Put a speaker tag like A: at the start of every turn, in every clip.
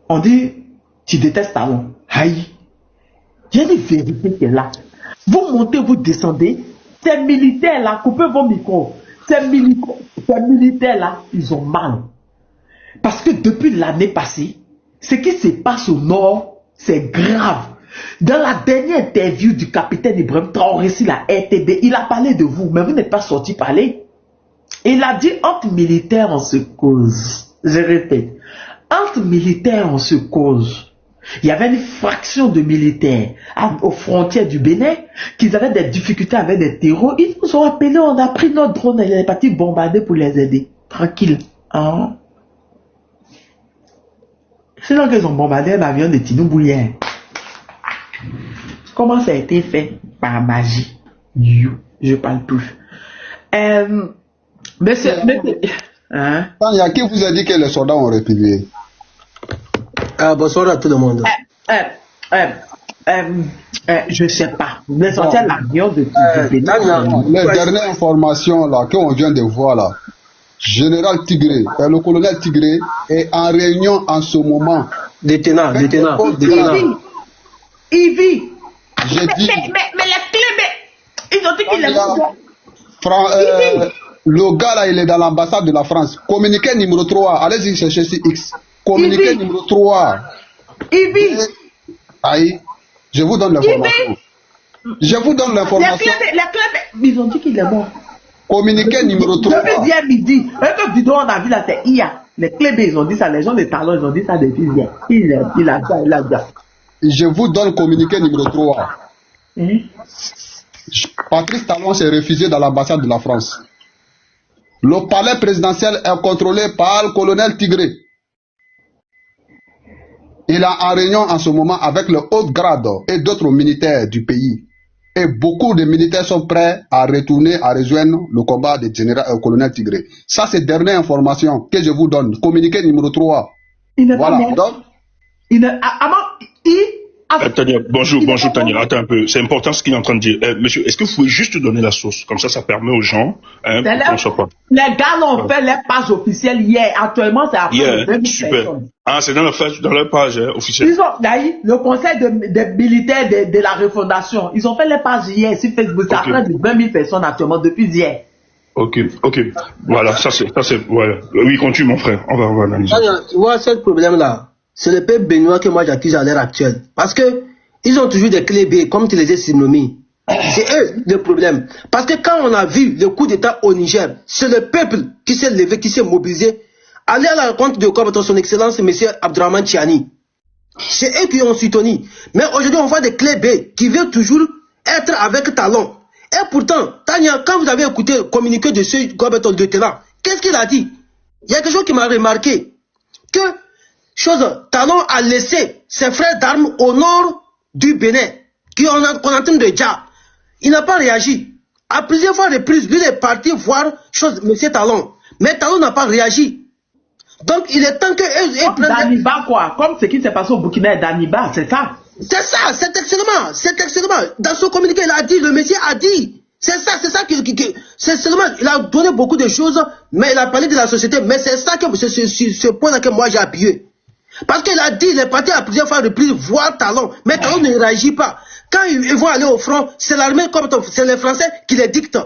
A: On dit, tu détestes Talon. Aïe. Il y a une vérité qui est là. Vous montez, vous descendez. Ces militaires-là, coupez vos micros. Ces militaires-là, ils ont mal. Parce que depuis l'année passée, ce qui se passe au nord, c'est grave. Dans la dernière interview du capitaine Ibrahim Traoré sur la RTB, il a parlé de vous, mais vous n'êtes pas sorti parler. Il a dit, entre militaires, on se cause. Je répète, entre militaires, on se cause. Il y avait une fraction de militaires aux frontières du Bénin qui avaient des difficultés avec des terreaux. Ils nous ont appelés, on a pris notre drone et il est parti bombarder pour les aider. Tranquille. Hein? Sinon qu'ils ont bombardé un avion de Tinubu hier. Comment ça a été fait? Par magie. Je parle plus. Monsieur, hein?
B: Il y a qui vous a dit que les soldats ont replié?
C: Bonsoir à tout le monde.
A: Je ne sais pas. Vous êtes sorti à l'avion de
B: les dernières informations là qu'on vient de voir là. Général Tigré, le colonel Tigré est en réunion en ce moment.
C: Détenant.
A: Il vit.
B: J'ai dit.
A: Mais les clés, ils ont dit qu'il est mort.
B: Le gars là, il est dans l'ambassade de la France. Communiqué numéro 3. Allez-y chercher sur X. Communiqué numéro 3.
A: Il vit.
B: Aïe. Je vous donne l'information. Je vous donne l'information.
A: Les clés, ils ont dit qu'il est mort.
B: Communiqué numéro 3.
A: Depuis hier midi. Une vidéo on a vu là, c'est hier. Les clés, ils ont dit ça. Les gens des talons, ils ont dit ça depuis hier. Il a déjà.
B: Je vous donne communiqué numéro 3. Patrice Talon s'est refusé dans l'ambassade de la France. Le palais présidentiel est contrôlé par le colonel Tigré. Il est en réunion en ce moment avec le haut grade et d'autres militaires du pays. Et beaucoup de militaires sont prêts à retourner, à rejoindre le combat du colonel Tigré. Ça, c'est dernière information que je vous donne. Communiqué numéro 3.
A: Voilà. Donc,
D: Tania, bonjour Tania, attends un peu, c'est important ce qu'il est en train de dire. Monsieur, est-ce que vous pouvez juste donner la source? Comme ça permet aux gens, qu'on ne soit pas.
A: Les gars l'ont fait les pages officielles hier. Actuellement, c'est après 2000 personnes.
D: Ah, c'est dans leur page officielle.
A: Ils ont, d'ailleurs, le conseil des militaires de la refondation, ils ont fait les pages hier sur Facebook. C'est après de 20 000 personnes actuellement, depuis hier.
D: Ok. Voilà, ça c'est, voilà. Oui, continue mon frère, on va analyser.
C: Tu vois, ce problème-là, c'est le peuple béninois que moi j'accuse à l'heure actuelle. Parce que ils ont toujours des clés B, comme tu les as surnommés. C'est eux le problème. Parce que quand on a vu le coup d'État au Niger, c'est le peuple qui s'est levé, qui s'est mobilisé, aller à la rencontre de son excellence, M. Abdourahmane Tiani. C'est eux qui ont soutenu. Mais aujourd'hui, on voit des clés B qui veulent toujours être avec talent. Et pourtant, Tania, quand vous avez écouté le communiqué de ce Goberton de Tela, qu'est-ce qu'il a dit? Il y a quelque chose qui m'a remarqué. Que Talon a laissé ses frères d'armes au nord du Bénin, qu'on est en train de dire. Il n'a pas réagi. À plusieurs fois reprises, lui est parti voir M. Talon. Mais Talon n'a pas réagi. Donc il est temps que...
A: Comme Daniba quoi. Comme ce qui s'est passé au Burkina et Daniba, c'est ça.
C: C'est ça, c'est extrêmement. Dans son communiqué, il a dit, le monsieur a dit. C'est ça c'est seulement, il a donné beaucoup de choses, mais il a parlé de la société. Mais c'est ça que, c'est ce point-là que moi j'ai appuyé. Parce qu'il a dit, il est parti à plusieurs fois reprises voir Talon, mais Talon ne réagit pas. Quand ils vont aller au front, c'est l'armée, c'est les Français qui les dictent.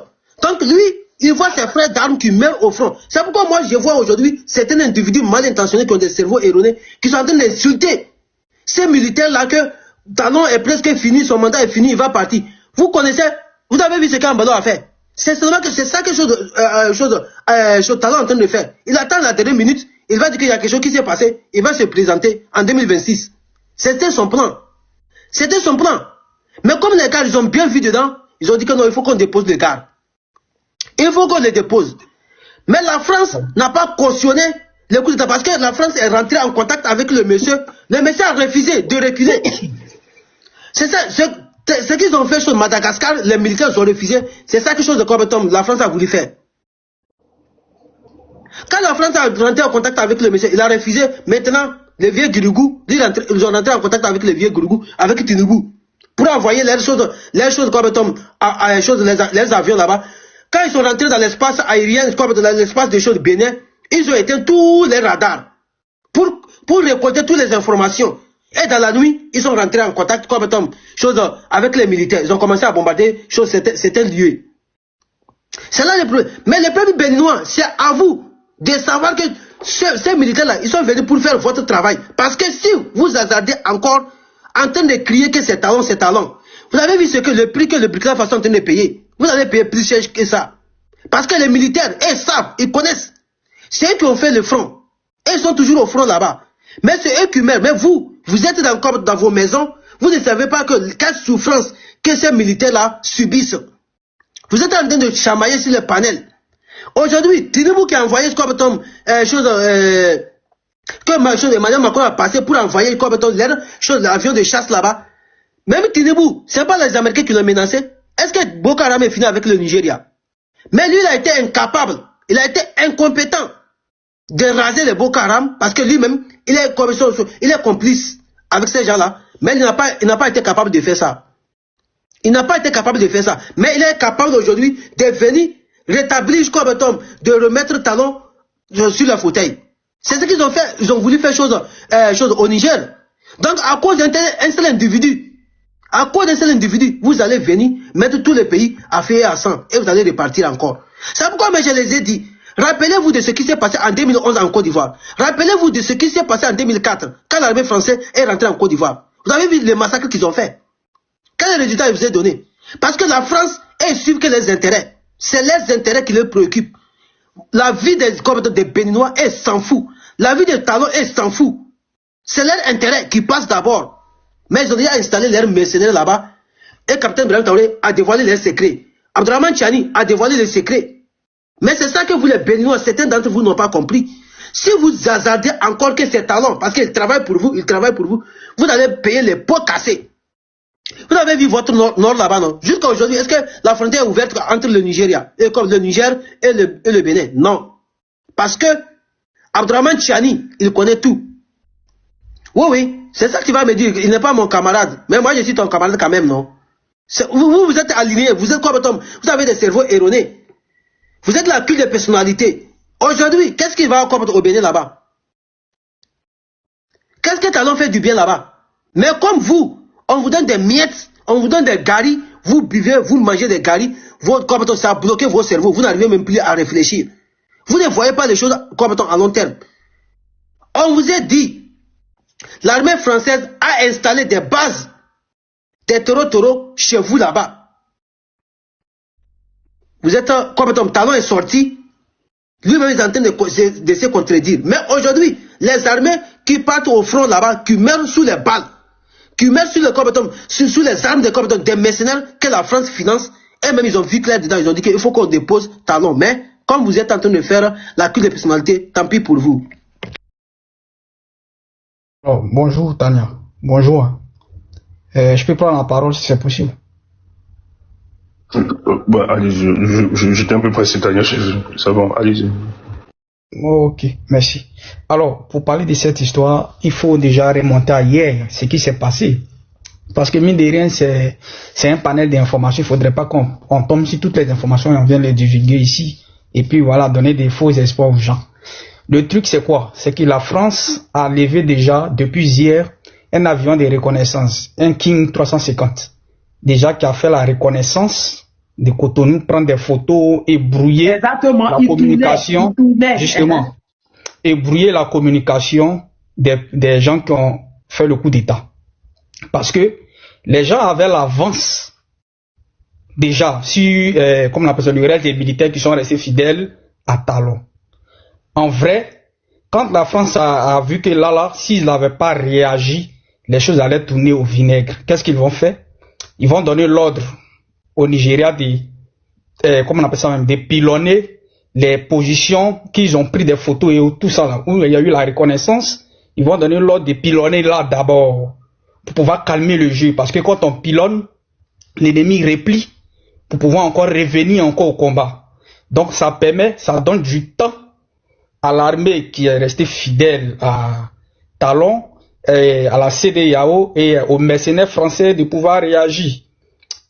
C: Donc lui, il voit ses frères d'armes qui meurent au front. C'est pourquoi moi je vois aujourd'hui certains individus mal intentionnés qui ont des cerveaux erronés, qui sont en train d'insulter ces militaires-là que Talon est presque fini, son mandat est fini, il va partir. Vous connaissez, vous avez vu ce qu'Ambalo a fait. C'est seulement que c'est ça que Talon est en train de faire. Il attend la dernière minute. Il va dire qu'il y a quelque chose qui s'est passé. Il va se présenter en 2026. C'était son plan. C'était son plan. Mais comme les gars, ils ont bien vu dedans, ils ont dit que non, il faut qu'on dépose les gars. Il faut qu'on les dépose. Mais la France n'a pas cautionné le coup d'État parce que la France est rentrée en contact avec le monsieur. Le monsieur a refusé de reculer. C'est ça. Ce qu'ils ont fait sur Madagascar, les militaires ont refusé. C'est ça quelque chose de comme la France a voulu faire. Quand la France a rentré en contact avec le monsieur, il a refusé. Maintenant, les vieux Gurugou, ils ont rentré en contact avec les vieux Gurugou, avec Tinubu, pour envoyer leurs choses comme les avions là-bas. Quand ils sont rentrés dans l'espace aérien, dans l'espace des choses Bénin, ils ont éteint tous les radars. Pour pour récolter toutes les informations. Et dans la nuit, ils sont rentrés en contact avec les militaires. Ils ont commencé à bombarder certains lieux. C'est là le problème. Mais le peuple béninois, c'est à vous de savoir que ces militaires-là, ils sont venus pour faire votre travail. Parce que si vous hasardez encore en train de crier que c'est talent, vous avez vu le prix que le Burkina Faso est en train de payer. Vous allez payer plus cher que ça. Parce que les militaires, ils savent, ils connaissent. C'est eux qui ont fait le front. Et ils sont toujours au front là-bas. Mais c'est eux qui meurent. Mais vous êtes encore dans vos maisons. Vous ne savez pas quelle souffrance que ces militaires-là subissent. Vous êtes en train de chamailler sur le panel. Aujourd'hui, Tinubu qui a envoyé Emmanuel Macron a passé pour envoyer l'avion de chasse là-bas. Même Tinubu, ce n'est pas les Américains qui l'ont menacé. Est-ce que Boko Haram est fini avec le Nigeria? Mais lui, il a été incapable, il a été incompétent de raser le Boko Haram parce que lui-même, il est complice avec ces gens-là. Mais il n'a pas été capable de faire ça. Il n'a pas été capable de faire ça. Mais il est capable aujourd'hui de venir rétablir, de remettre Talon sur le fauteuil. C'est ce qu'ils ont fait. Ils ont voulu faire chose au Niger. Donc, à cause d'un seul individu, vous allez venir mettre tous les pays à feu et à sang et vous allez repartir encore. C'est pourquoi je les ai dit. Rappelez-vous de ce qui s'est passé en 2011 en Côte d'Ivoire. Rappelez-vous de ce qui s'est passé en 2004 quand l'armée française est rentrée en Côte d'Ivoire. Vous avez vu les massacres qu'ils ont fait. Quel résultat ils vous ont donné? Parce que la France est sûre que les intérêts. C'est les intérêts qui les préoccupent. La vie des Béninois, elle s'en fout. La vie des Talons, elle s'en fout. C'est leur intérêt qui passe d'abord. Mais ils ont déjà installé leurs mercenaires là-bas. Et Capitaine Ibrahim Traoré a dévoilé leurs secrets. Abdourahmane Tchani a dévoilé les secrets. Mais c'est ça que vous les Béninois, certains d'entre vous n'ont pas compris. Si vous hasardez encore que ces talents, parce qu'ils travaillent pour vous, vous allez payer les pots cassés. Vous avez vu votre nord là-bas, non? Jusqu'à aujourd'hui, est-ce que la frontière est ouverte entre le Nigeria, et comme le Niger et le Bénin? Non. Parce que Abdourahmane Tchani, il connaît tout. Oui, c'est ça que tu vas me dire. Il n'est pas mon camarade. Mais moi, je suis ton camarade quand même, non? Vous êtes alignés. Vous êtes quoi, vous avez des cerveaux erronés. Vous êtes la culte de personnalité. Aujourd'hui, qu'est-ce qui va encore au Bénin là-bas? Qu'est-ce que Talon fait du bien là-bas? Mais comme vous, on vous donne des miettes, on vous donne des garis, vous buvez, vous mangez des garis, ça a bloqué vos cerveaux, vous n'arrivez même plus à réfléchir. Vous ne voyez pas les choses à long terme. On vous a dit, l'armée française a installé des bases, des taureaux chez vous là-bas. Vous êtes Talon est sorti, lui-même est en train de se contredire. Mais aujourd'hui, les armées qui partent au front là-bas, qui meurent sous les balles, qui meurent sous les armes des mercenaires que la France finance, et même ils ont vu clair dedans, ils ont dit qu'il faut qu'on dépose Talon. Mais comme vous êtes en train de faire la culte de personnalité, tant pis pour vous.
E: Oh, bonjour Tania, bonjour. Je peux prendre la parole si c'est possible.
D: Allez, j'étais un peu pressé, Tania, c'est bon, allez-y.
E: Ok, merci. Alors, pour parler de cette histoire, il faut déjà remonter à hier, ce qui s'est passé. Parce que mine de rien, c'est un panel d'informations. Il ne faudrait pas qu'on tombe sur toutes les informations et on vient les divulguer ici. Et puis voilà, donner des faux espoirs aux gens. Le truc, c'est quoi? C'est que la France a levé déjà, depuis hier, un avion de reconnaissance, un King 350. Déjà qui a fait la reconnaissance de Cotonou, prendre des photos et brouiller la communication, justement, et brouiller la communication des gens qui ont fait le coup d'État. Parce que les gens avaient l'avance déjà sur, comme on appelle ça, le reste des militaires qui sont restés fidèles à Talon. En vrai, quand la France a vu que là, s'ils n'avaient pas réagi, les choses allaient tourner au vinaigre. Qu'est-ce qu'ils vont faire? Ils vont donner l'ordre au Nigeria comment on appelle ça même, de pilonner les positions qu'ils ont pris des photos et tout ça là, où il y a eu la reconnaissance. Ils vont donner l'ordre de pilonner là d'abord pour pouvoir calmer le jeu. Parce que quand on pilonne, l'ennemi replie pour pouvoir encore revenir encore au combat. Donc ça permet, ça donne du temps à l'armée qui est restée fidèle à Talon, à la CEDEAO et aux mercenaires français de pouvoir réagir.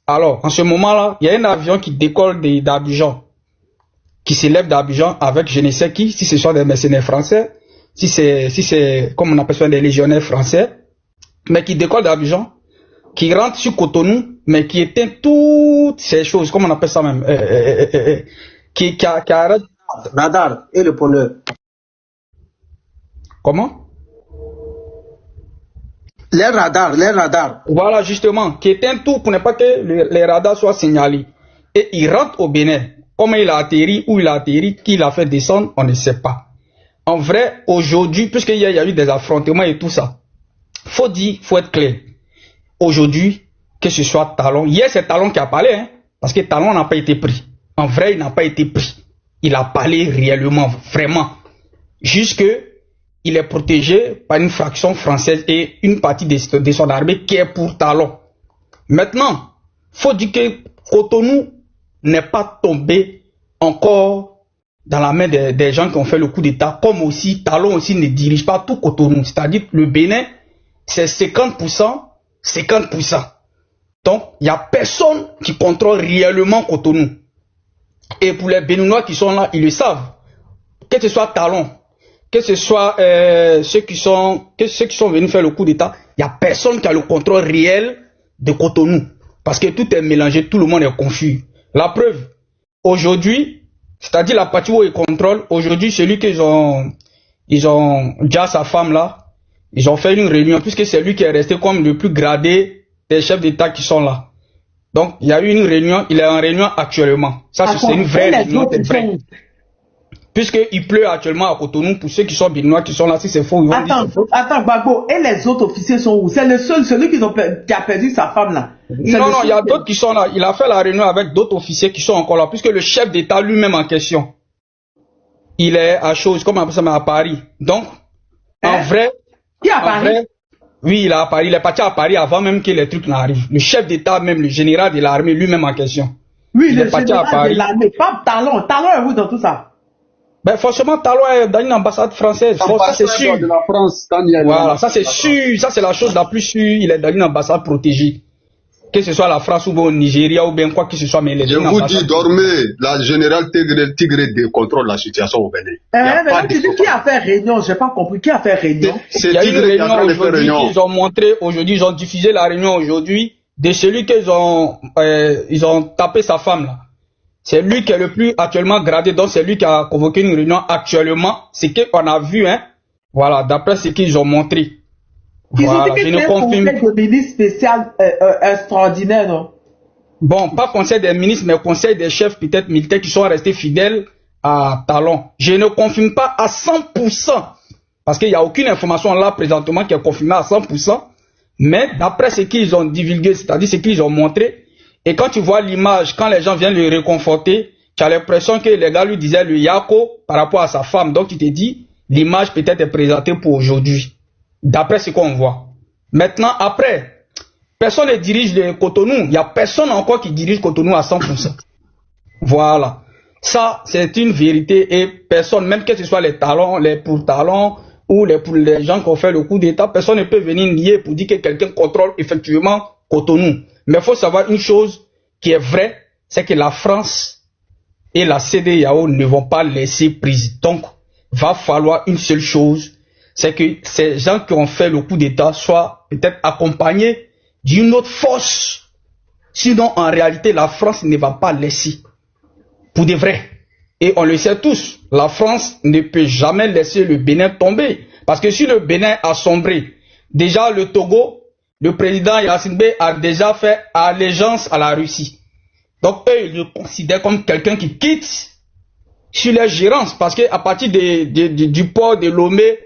E: Alors, en ce moment-là, il y a un avion qui décolle d'Abidjan, qui s'élève d'Abidjan avec je ne sais qui, si ce sont des mercenaires français, si c'est, comme on appelle ça, des légionnaires français, mais qui décollent d'Abidjan, qui rentrent sur Cotonou, mais qui éteignent toutes ces choses, comme on appelle ça même, qui arrêtent.
C: Radar et le pôleur.
E: Comment?
C: Les radars.
E: Voilà, justement, qui éteignent tout pour ne pas que les radars soient signalés. Et il rentre au Bénin. Comment il a atterri, où il a atterri, qui l'a fait descendre, on ne sait pas. En vrai, aujourd'hui, puisqu'il y a eu des affrontements et tout ça, faut être clair. Aujourd'hui, que ce soit Talon, hier c'est Talon qui a parlé, hein, parce que Talon n'a pas été pris. En vrai, il n'a pas été pris. Il a parlé réellement, vraiment. Jusque il est protégé par une fraction française et une partie de son armée qui est pour Talon. Maintenant, faut dire que Cotonou n'est pas tombé encore dans la main des gens qui ont fait le coup d'État, comme aussi Talon aussi ne dirige pas tout Cotonou. C'est-à-dire le Bénin, c'est 50%, 50%. Donc, il n'y a personne qui contrôle réellement Cotonou. Et pour les Béninois qui sont là, ils le savent. Que ce soit Talon, que ce soit ceux qui sont venus faire le coup d'État, il n'y a personne qui a le contrôle réel de Cotonou. Parce que tout est mélangé, tout le monde est confus. La preuve, aujourd'hui, c'est-à-dire la partie où ils contrôlent, aujourd'hui, celui qu'ils ont déjà sa femme là, ils ont fait une réunion, puisque c'est lui qui est resté comme le plus gradé des chefs d'État qui sont là. Donc, il y a eu une réunion, il est en réunion actuellement. Ça, c'est une vraie réunion, c'est vrai. Puisqu'il pleut actuellement à Cotonou, pour ceux qui sont béninois, qui sont là, si c'est faux, ils vont dire c'est faux.
A: Attends, Gbagbo, et les autres officiers sont où? C'est le seul, celui qui a perdu sa femme là.
E: Non, il y a d'autres qui sont là. Il a fait la réunion avec d'autres officiers qui sont encore là, puisque le chef d'État lui-même en question, il est à chose, comme on appelle ça, à Paris. Donc, en vrai...
A: Qui est à Paris?
E: Vrai, oui, il est à Paris. Il est parti à Paris avant même que les trucs n'arrivent. Le chef d'État, même le général de l'armée, lui-même en question.
A: Oui, il est parti à Paris. De l'armée, pas Talon. Talon est où dans tout ça?
E: Ben forcément, Talon est dans une ambassade française. Ça c'est sûr.
B: De la France, Daniel.
E: Voilà, ça c'est sûr. Ça c'est la chose la plus sûre. Il est dans une ambassade protégée. Que ce soit la France ou bien au Nigeria ou bien quoi que ce soit. Mais
B: je vous dis, dormez. La générale Tigre contrôle la situation au Bénin.
A: Mais tu dis qui a fait réunion? Je n'ai pas compris. Qui a fait réunion?
E: Il y a une réunion aujourd'hui qu'ils ont montré. Aujourd'hui, ils ont diffusé la réunion aujourd'hui de celui qu'ils ont, ils ont tapé sa femme là. C'est lui qui est le plus actuellement gradé, donc c'est lui qui a convoqué une réunion actuellement. C'est qu'on a vu, hein. Voilà, d'après ce qu'ils ont montré.
A: Ils ont dit que c'est un conseil de ministre spécial extraordinaire, non?
E: Bon, pas conseil des ministres, mais conseil des chefs peut-être militaires qui sont restés fidèles à Talon. Je ne confirme pas à 100%, parce qu'il n'y a aucune information là présentement qui est confirmée à 100%, mais d'après ce qu'ils ont divulgué, c'est-à-dire ce qu'ils ont montré, et quand tu vois l'image, quand les gens viennent le réconforter, tu as l'impression que les gars lui disaient le Yako par rapport à sa femme. Donc tu te dis, l'image peut-être est présentée pour aujourd'hui. D'après ce qu'on voit. Maintenant, après, personne ne dirige le Cotonou. Il n'y a personne encore qui dirige Cotonou à 100%. Voilà. Ça, c'est une vérité et personne, même que ce soit les talons, les pour-talons ou pour les gens qui ont fait le coup d'État, personne ne peut venir nier pour dire que quelqu'un contrôle effectivement Cotonou. Mais il faut savoir une chose qui est vraie, c'est que la France et la CEDEAO ne vont pas laisser prise. Donc, va falloir une seule chose, c'est que ces gens qui ont fait le coup d'État soient peut-être accompagnés d'une autre force. Sinon, en réalité, la France ne va pas laisser. Pour de vrai. Et on le sait tous, la France ne peut jamais laisser le Bénin tomber. Parce que si le Bénin a sombré, déjà le Togo, le président Yassine Bey a déjà fait allégeance à la Russie. Donc eux, ils le considèrent comme quelqu'un qui quitte sur leur gérance. Parce qu'à partir du port de Lomé...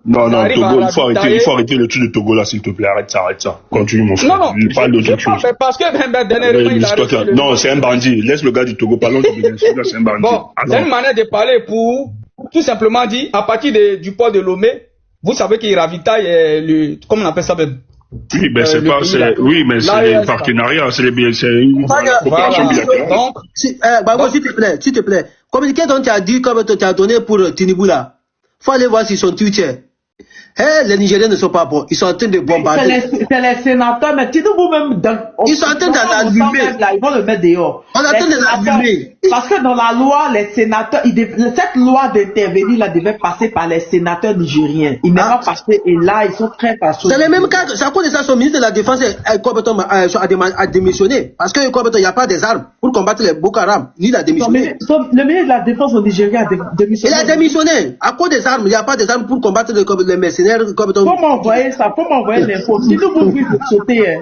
D: Non, Togo, il faut arrêter le truc de Togo là, s'il te plaît. Arrête ça. Continue mon frère.
E: Non, je parce que dernièrement,
D: non, c'est un bandit. Laisse le gars du Togo, parlons du Bénin. C'est un bandit.
E: Bon, c'est une manière de parler pour tout simplement dire, à partir du port de Lomé, vous savez qu'il ravitaille comment on appelle ça?
D: Oui, mais c'est pas, oui, mais c'est des partenariats, c'est une coopération bilatérale.
C: Donc, Gbagbo, s'il te plaît, communiqué dont tu as dit, comme tu as donné pour Tinibou là, faut aller voir sur son Twitter. Les Nigériens ne sont pas bons. Ils sont en train de bombarder.
A: C'est les sénateurs, mais Tinubu même...
C: Ils sont en train d'allumer.
A: Ils vont le mettre dehors.
C: On est en train de l'allumer.
A: Parce que dans la loi, les sénateurs... Cette loi d'intervenir là devait passer par les sénateurs nigériens. Il n'est pas passé et là, ils sont très passés.
C: C'est le même cas. C'est à cause de ça, son ministre de la Défense a démissionné. Parce que il n'y a pas des armes pour combattre les Boko Haram. Il a démissionné.
A: Le ministre de la Défense au Nigeria a démissionné.
C: Il a démissionné. À cause des armes. Il n'y a pas des armes pour combattre les mercenaires.
A: Faut m'envoyer ça. Faut m'envoyer l'info. Si nous risque de sauter,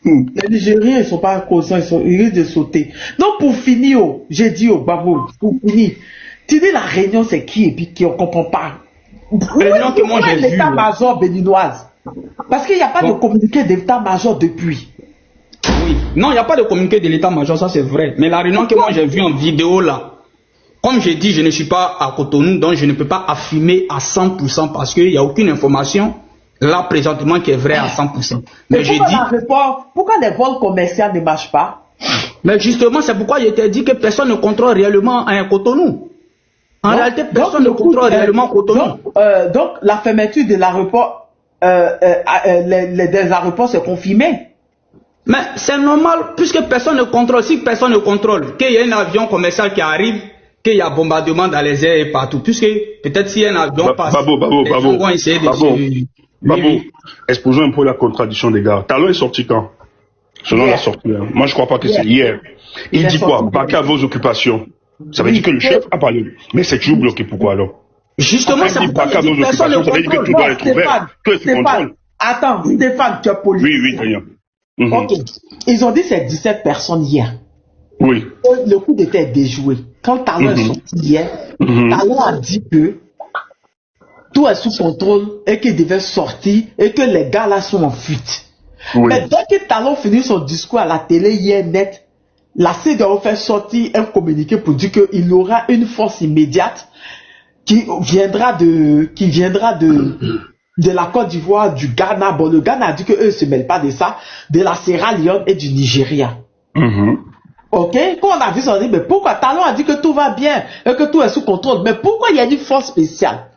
A: les Nigériens, ils sont pas conscients. Ils risquent de sauter. Donc, pour finir, j'ai dit au Babo, pour finir, tu dis la réunion, c'est qui et puis qui, on comprend pas.
E: Réunion que moi j'ai vue.
A: L'état-major béninoise. Parce qu'il n'y a pas de communiqué d'état-major depuis.
E: Oui. Non, il n'y a pas de communiqué de l'état-major, ça c'est vrai. Mais la réunion que moi j'ai vue en vidéo là, comme j'ai dit, je ne suis pas à Cotonou, donc je ne peux pas affirmer à 100% parce qu'il n'y a aucune information là présentement qui est vraie à 100%. Mais j'ai dit...
A: Pourquoi les vols commerciaux ne marchent pas?
E: Mais justement, c'est pourquoi je t'ai dit que personne ne contrôle réellement un Cotonou. En réalité, personne ne contrôle réellement Cotonou.
A: Donc, la fermeture de l'aéroport, des aéroports, c'est confirmé.
E: Mais c'est normal, puisque personne ne contrôle. Si personne ne contrôle, qu'il y ait un avion commercial qui arrive, qu'il y a bombardement dans les airs et partout. Puisque peut-être si un avion passe, les gens vont essayer de...
D: Exposons un peu la contradiction des gars. Talon est sorti quand? Selon la sortie. Hein. Moi, je crois pas que c'est hier. Il dit quoi? Baquer vos occupations. Ça veut dire que le chef a parlé. Mais c'est toujours bloqué. Pourquoi alors?
E: Justement, c'est pourquoi
D: baquer vos occupations. Ça veut dire que tout doit être ouvert. Tout est sous contrôle.
A: Attends, Stéphane, tu es policier.
D: Oui, Daniel.
A: Ok. Ils ont dit c'est 17 personnes hier.
D: Oui.
A: Le coup d'État est déjoué. Quand Talon est sorti hier, Talon a dit que tout est sous contrôle et qu'il devait sortir et que les gars là sont en fuite. Oui. Mais dès que Talon finit son discours à la télé hier net, la CEDEAO fait sortir un communiqué pour dire qu'il aura une force immédiate qui viendra de la Côte d'Ivoire, du Ghana. Bon, le Ghana a dit qu'eux ne se mêlent pas de ça, de la Sierra Leone et du Nigeria. Ok? Quand on a vu ça, on a dit, mais pourquoi Talon a dit que tout va bien et que tout est sous contrôle? Mais pourquoi il y a une force spéciale?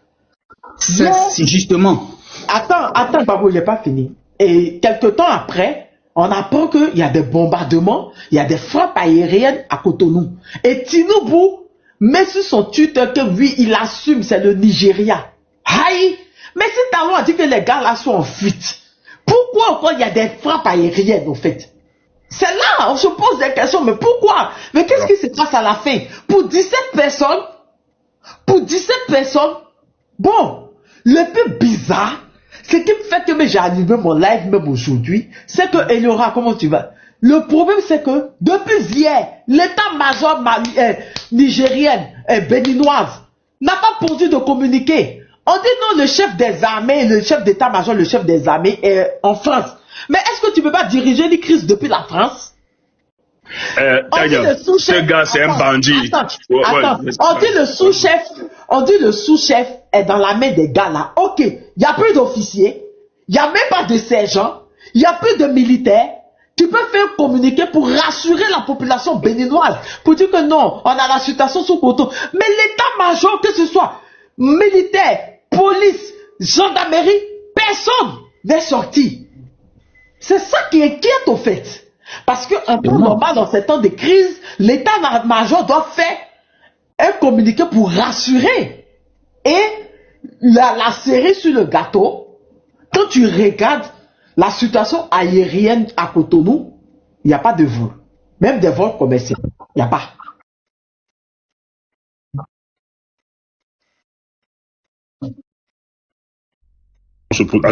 E: C'est justement.
A: Attends, Babou, il n'est pas fini. Et quelques temps après, on apprend qu'il y a des bombardements, il y a des frappes aériennes à Cotonou. Et Tinubu met sur son Twitter que oui, il assume, c'est le Nigeria. Aïe! Mais si Talon a dit que les gars là sont en fuite, pourquoi encore il y a des frappes aériennes au fait? C'est là, on se pose des questions, mais pourquoi? Mais qu'est-ce qui se passe à la fin? Pour 17 personnes, bon, le plus bizarre, ce qui me fait que j'ai animé mon live même aujourd'hui, c'est que Eliora, comment tu vas? Le problème c'est que depuis hier, l'état-major nigérienne et béninoise n'a pas produit de communiqué. On dit non, le chef des armées, le chef d'état-major, le chef des armées est en France. Mais est-ce que tu ne peux pas diriger les crises depuis la France?
D: Ce gars, c'est un bandit.
A: On dit le sous-chef est dans la main des gars là. Ok, il n'y a plus d'officiers, il n'y a même pas de sergents, il n'y a plus de militaires. Tu peux faire communiquer pour rassurer la population béninoise, pour dire que non, on a la situation sous contrôle. Mais l'état-major, que ce soit militaire, police, gendarmerie, personne n'est sorti. C'est ça qui inquiète au fait. Parce qu'en temps normal, dans ces temps de crise, l'état-major doit faire un communiqué pour rassurer. Et la cerise sur le gâteau, quand tu regardes la situation aérienne à Cotonou, il n'y a pas de vol. Même des vols commerciaux, il n'y a pas.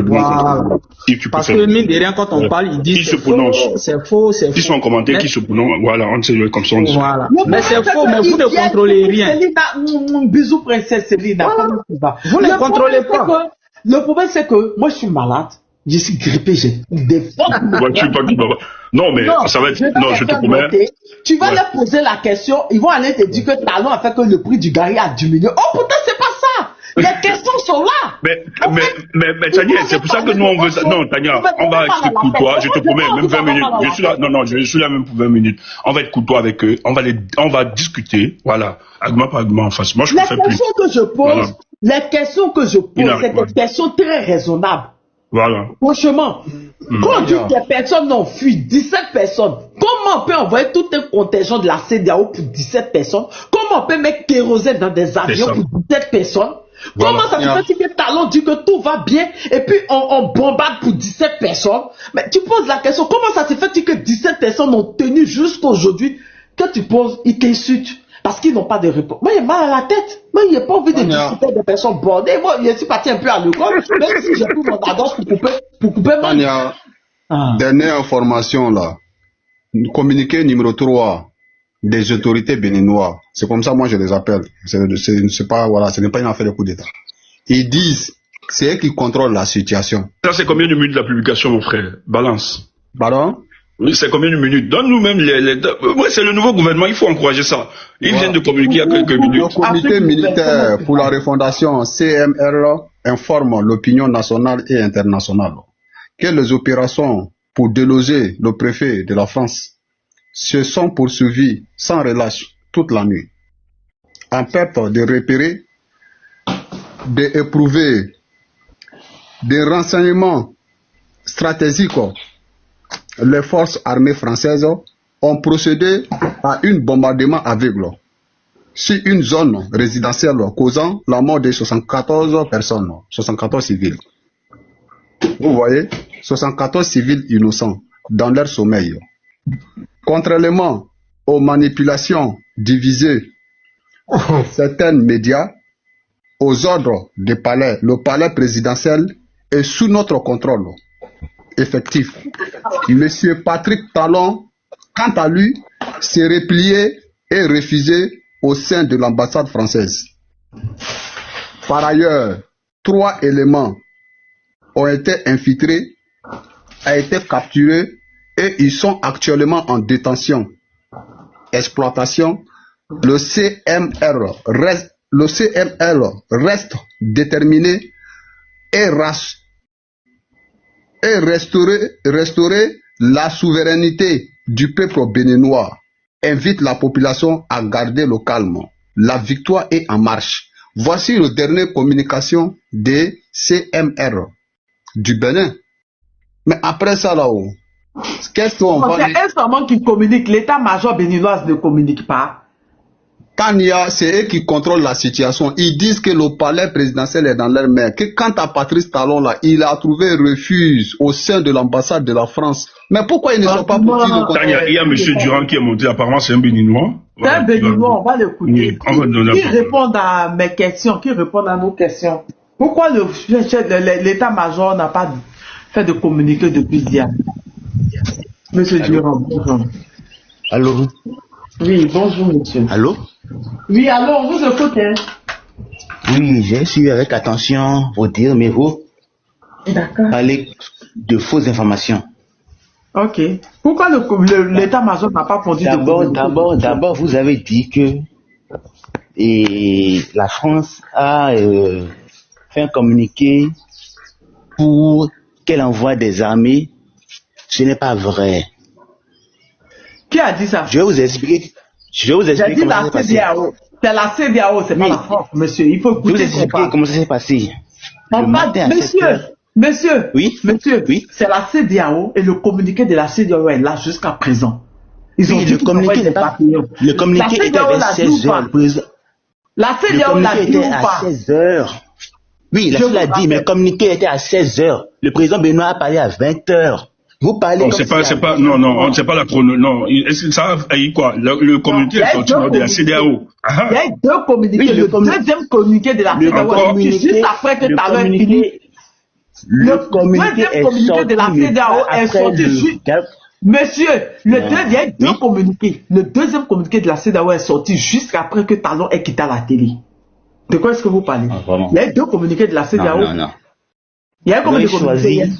E: Voilà. Parce que mine de rien, quand on parle, ils disent c'est faux.
D: Qui sont en commentaire, qui se prononcent, voilà, on sait comme ça.
E: Voilà. Mais c'est faux, mais vous ne contrôlez rien.
A: Bisous princesse Célina.
E: Vous ne contrôlez pas.
A: Le problème c'est que moi je suis malade, je suis grippé, j'ai des fortes.
D: Non, mais ça va être. Non, je te promets.
A: Tu vas leur poser la question, ils vont aller te dire que Talon a fait que le prix du gari a diminué. Oh putain, c'est pas ça! Les questions sont là.
D: Mais Tania, c'est pour ça que nous on veut ça. Non, Tania, on va être courtois, je te promets, même 20 minutes. Je suis là, non, je suis là même pour 20 minutes. On va être courtois avec eux, on va discuter, voilà, argument par argument en face. Moi, je préfère plus.
A: Les questions que je pose, Les questions que je pose, c'est des questions très raisonnables.
D: Voilà.
A: Franchement, quand on dit que les personnes ont fui, 17 personnes, comment on peut envoyer tout un contingent de la CEDEAO pour 17 personnes? Comment on peut mettre kérosène dans des avions pour 17 personnes? Voilà. Comment ça se fait que Talon dit que tout va bien et puis on bombarde pour 17 personnes? Mais tu poses la question, comment ça se fait que 17 personnes ont tenu jusqu'à aujourd'hui? Quand tu poses, ils t'insultent. Parce qu'ils n'ont pas de réponse. Moi, j'ai mal à la tête. Moi, il n'y a pas envie de discuter des personnes bordées. Moi, je suis parti un peu à l'école. Même si j'ai pris mon adresse pour couper
B: Tania, dernière information là. Communiqué numéro 3 des autorités béninoises. C'est comme ça, moi, je les appelle. C'est pas, voilà, ce n'est pas une affaire de coup d'État. Ils disent, c'est eux qui contrôlent la situation.
D: Ça, c'est combien de minutes de la publication, mon frère? Balance.
B: Pardon?
D: Oui, c'est combien de minutes? Donne-nous même ouais, c'est le nouveau gouvernement, il faut encourager ça. Ils viennent de communiquer il y a quelques minutes.
B: Le comité militaire pour la refondation CMR informe l'opinion nationale et internationale que les opérations pour déloger le préfet de la France se sont poursuivies sans relâche toute la nuit. En perte de repérer, d'éprouver des renseignements stratégiques, les forces armées françaises ont procédé à un bombardement aveugle sur une zone résidentielle causant la mort de 74 personnes, 74 civils. Vous voyez, 74 civils innocents dans leur sommeil. Contrairement aux manipulations divisées certains médias, aux ordres du palais, le palais présidentiel est sous notre contrôle effectif. Monsieur Patrick Talon, quant à lui, s'est replié et refusé au sein de l'ambassade française. Par ailleurs, 3 éléments ont été infiltrés, ont été capturés et ils sont actuellement en détention. Exploitation. Le CMR reste déterminé et restaurer la souveraineté du peuple béninois. Invite la population à garder le calme. La victoire est en marche. Voici la dernière communication des CMR du Bénin. Mais après ça là-haut, qu'est-ce qu'on va dire?
A: C'est seulement qui communique. L'état-major béninois ne communique pas.
B: Tania, c'est eux qui contrôlent la situation. Ils disent que le palais présidentiel est dans leur main. Que quant à Patrice Talon, là, il a trouvé refuge au sein de l'ambassade de la France. Mais pourquoi ils ne sont pas poursuivis le contrôle?
D: Tania, il y a M. Durand qui est monté. Apparemment, c'est un Béninois.
A: C'est un Béninois, on va l'écouter. Qui répond à mes questions, qui répond à nos questions. Pourquoi l'état-major n'a pas fait de communiqué depuis hier? Monsieur Durand, bonjour.
F: Allô?
A: Oui, bonjour, monsieur.
F: Allô?
A: Oui, alors, vous écoutez?
F: Oui, j'ai suivi avec attention vos dires, mais vous parlez de fausses informations.
A: Ok. Pourquoi l'état-major n'a pas produit
F: D'abord, vous avez dit que la France a fait un communiqué pour qu'elle envoie des armées. Ce n'est pas vrai.
A: Qui a dit ça?
F: Je vais vous expliquer. J'ai dit
A: la CEDEAO. C'est la CEDEAO, c'est pas la France, monsieur. Il faut écouter.
F: Je vais vous expliquer comment ça s'est passé.
A: Monsieur,
F: oui,
A: c'est la CEDEAO et le communiqué de la CEDEAO est là jusqu'à présent. Ils ont dit
F: le communiqué était à 16 heures.
A: La CEDEAO l'a dit ou pas?
F: 16 heures. Oui, la CEDEAO l'a dit, mais le communiqué était à 16 heures. Le président Benoît a parlé à 20 heures. Vous parlez
D: non, c'est pas la chrono, non. Ça a eu quoi? Le communiqué est sorti de la CEDEAO.
A: Il y a eu 2 communiqués. Le deuxième communiqué de la CEDEAO, juste après que tu avais fini. Le deuxième communiqué de la CEDEAO est sorti juste. Monsieur, il y a eu 2 communiqués. Le deuxième communiqué de la CEDEAO est sorti juste après que Talon ait quitté la télé. De quoi est-ce que vous parlez? Il y a eu 2 communiqués de la CEDEAO.
F: Non.
A: Il y a combien de communiqués?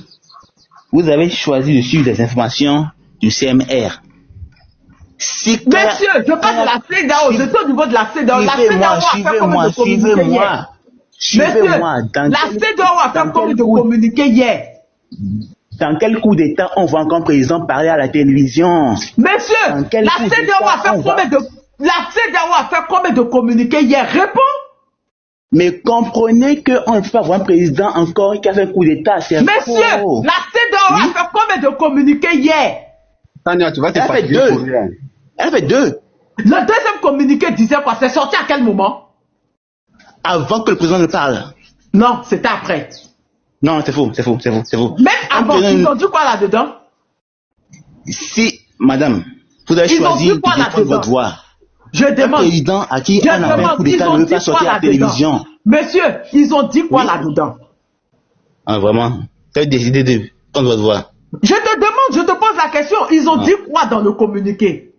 F: Vous avez choisi de suivre des informations du CMR.
A: Monsieur, je parle de la CEDEAO, je suis au niveau de la CEDEAO. La CEDEAO a fait combien de communiqués hier?
F: Suivez-moi.
A: La CEDEAO a fait combien de communiqués hier?
F: Dans quel coup d'État on voit encore président parler à la télévision?
A: Monsieur, la CEDEAO a fait combien de communiqués hier? Réponds.
F: Mais comprenez qu'on ne peut pas avoir un président encore qui a fait un coup d'État. C'est
A: Monsieur,
F: faux.
A: la CEDEAO a fait combien de communiqués hier?
B: Tania, tu vas te
F: Elle a fait
B: fatiguer
F: deux.
B: pour rien.
F: Elle a fait 2.
A: Le deuxième communiqué disait quoi? C'est sorti à quel moment?
F: Avant que le président ne parle.
A: Non, c'était après.
F: Non, c'est faux.
A: Même avant, ils ont dit quoi là-dedans?
F: Si, madame, vous avez
A: Ils ont
F: choisi
A: dit
F: de
A: quoi
F: défendre
A: là-dedans?
F: votre voix.
A: Je
F: Un
A: demande.
F: président à qui
A: Je
F: on a fait un
A: demande,
F: coup
A: ils
F: d'État
A: ont
F: ne veut
A: dit
F: pas sortir
A: quoi
F: à la télévision.
A: là-dedans? Monsieur, ils ont dit quoi là-dedans?
F: Ah, vraiment? Vous avez décidé de prendre votre voix.
A: Je te demande, je te pose la question. Ils ont dit quoi dans le communiqué?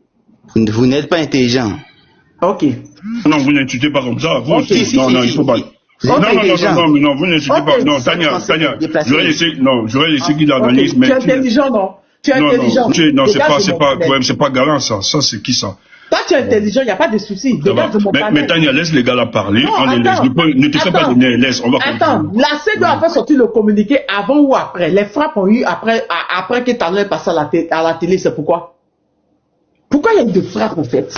F: Vous n'êtes pas intelligent.
A: Ok.
D: Non, vous n'insultez pas comme ça. Vous
A: Ok,
D: aussi.
F: si,
D: Non,
F: si,
D: non,
F: si.
D: il faut pas.
F: Vous êtes intelligent.
D: Non, vous n'insultez
A: Ok.
D: pas. Non, Tania, j'aurais laissé qu'il analyse,
A: Ok.
D: mais.
A: Tu es intelligent, non? Tu es intelligent.
D: Non,
A: Dégage de mon panel.
D: c'est pas galant, ça. Ça, c'est qui, ça?
A: Toi, tu es intelligent, il n'y a pas de souci.
D: Ça va.
A: Dégage de mon
D: Mais
A: panel.
D: Tania, laisse les gars là parler.
A: Non,
D: On les laisse.
A: attends.
D: Ne te fais pas
A: Attends.
D: donner, laisse. On va
A: Attends,
D: continuer.
A: la CEDEAO a fait sortir le communiqué avant ou après? Les frappes ont eu après que Talon est passé à la télé, c'est pourquoi? Pourquoi il y a eu de frappes en fait?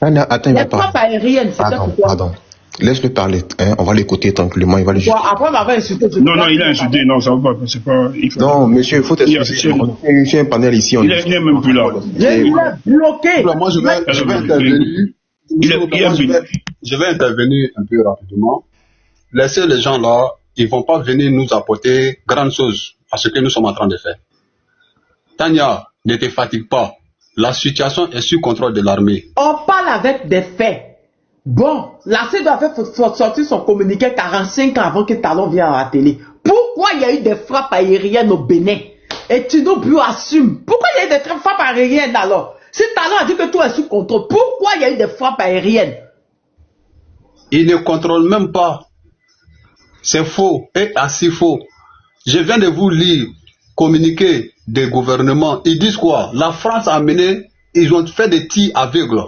G: Tania, attends, il
A: Les
G: va parler.
A: frappes aériennes, c'était pourquoi?
G: Pardon. Laisse-le parler. Hein, on va l'écouter tranquillement. Il va le
A: Bon,
G: juger.
A: après m'avoir insulté.
D: Non, il a insulté. Non, ça va pas. C'est pas.
G: Non, monsieur, il faut t'excuser.
D: Il
G: J'ai un panel ici.
D: Il est même plus là.
A: Il est bloqué.
B: Moi, je vais intervenir. Je vais intervenir un peu rapidement. Laissez les gens là, ils vont pas venir nous apporter grande chose à ce que nous sommes en train de faire. Tania, ne te fatigue pas. La situation est sous contrôle de l'armée.
A: On parle avec des faits. Bon, la CEDEAO a fait sortir son communiqué 45 ans avant que Talon vienne à la télé. Pourquoi il y a eu des frappes aériennes au Bénin? Et Tinubu assume. Pourquoi il y a eu des frappes aériennes alors? Si Talon a dit que tout est sous contrôle, pourquoi il y a eu des frappes aériennes?
B: Il ne contrôle même pas. C'est faux et assez faux. Je viens de vous lire communiqué des gouvernements. Ils disent quoi? La France a mené, ils ont fait des tirs aveugles.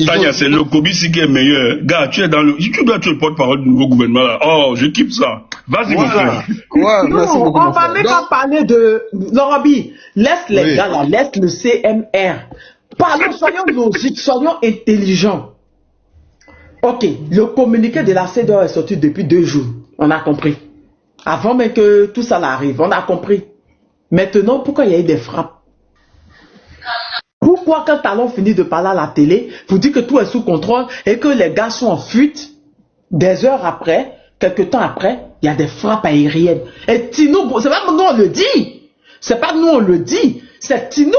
D: Tania, c'est le Kobisi qui est meilleur. Gars, tu dois être le porte-parole du nouveau gouvernement là. Oh, je kiffe ça. Vas-y, mon frère.
B: Ouais,
A: Non,
B: merci beaucoup,
A: on
B: mon
A: va
B: frère.
A: même
B: Donc,
A: pas parler de Lorobi. Laisse les
B: Oui.
A: gars là, laisse le CMR. Parlons, soyons logiques, soyons intelligents. Ok, le communiqué de la CEDEAO est sorti depuis 2 jours. On a compris. Avant même que tout ça arrive, on a compris. Maintenant, pourquoi il y a eu des frappes? Pourquoi quand Talon finit de parler à la télé, vous dites que tout est sous contrôle et que les gars sont en fuite, des heures après, quelques temps après, il y a des frappes aériennes. Et Tinubu, c'est pas nous on le dit, c'est pas nous on le dit, c'est Tinubu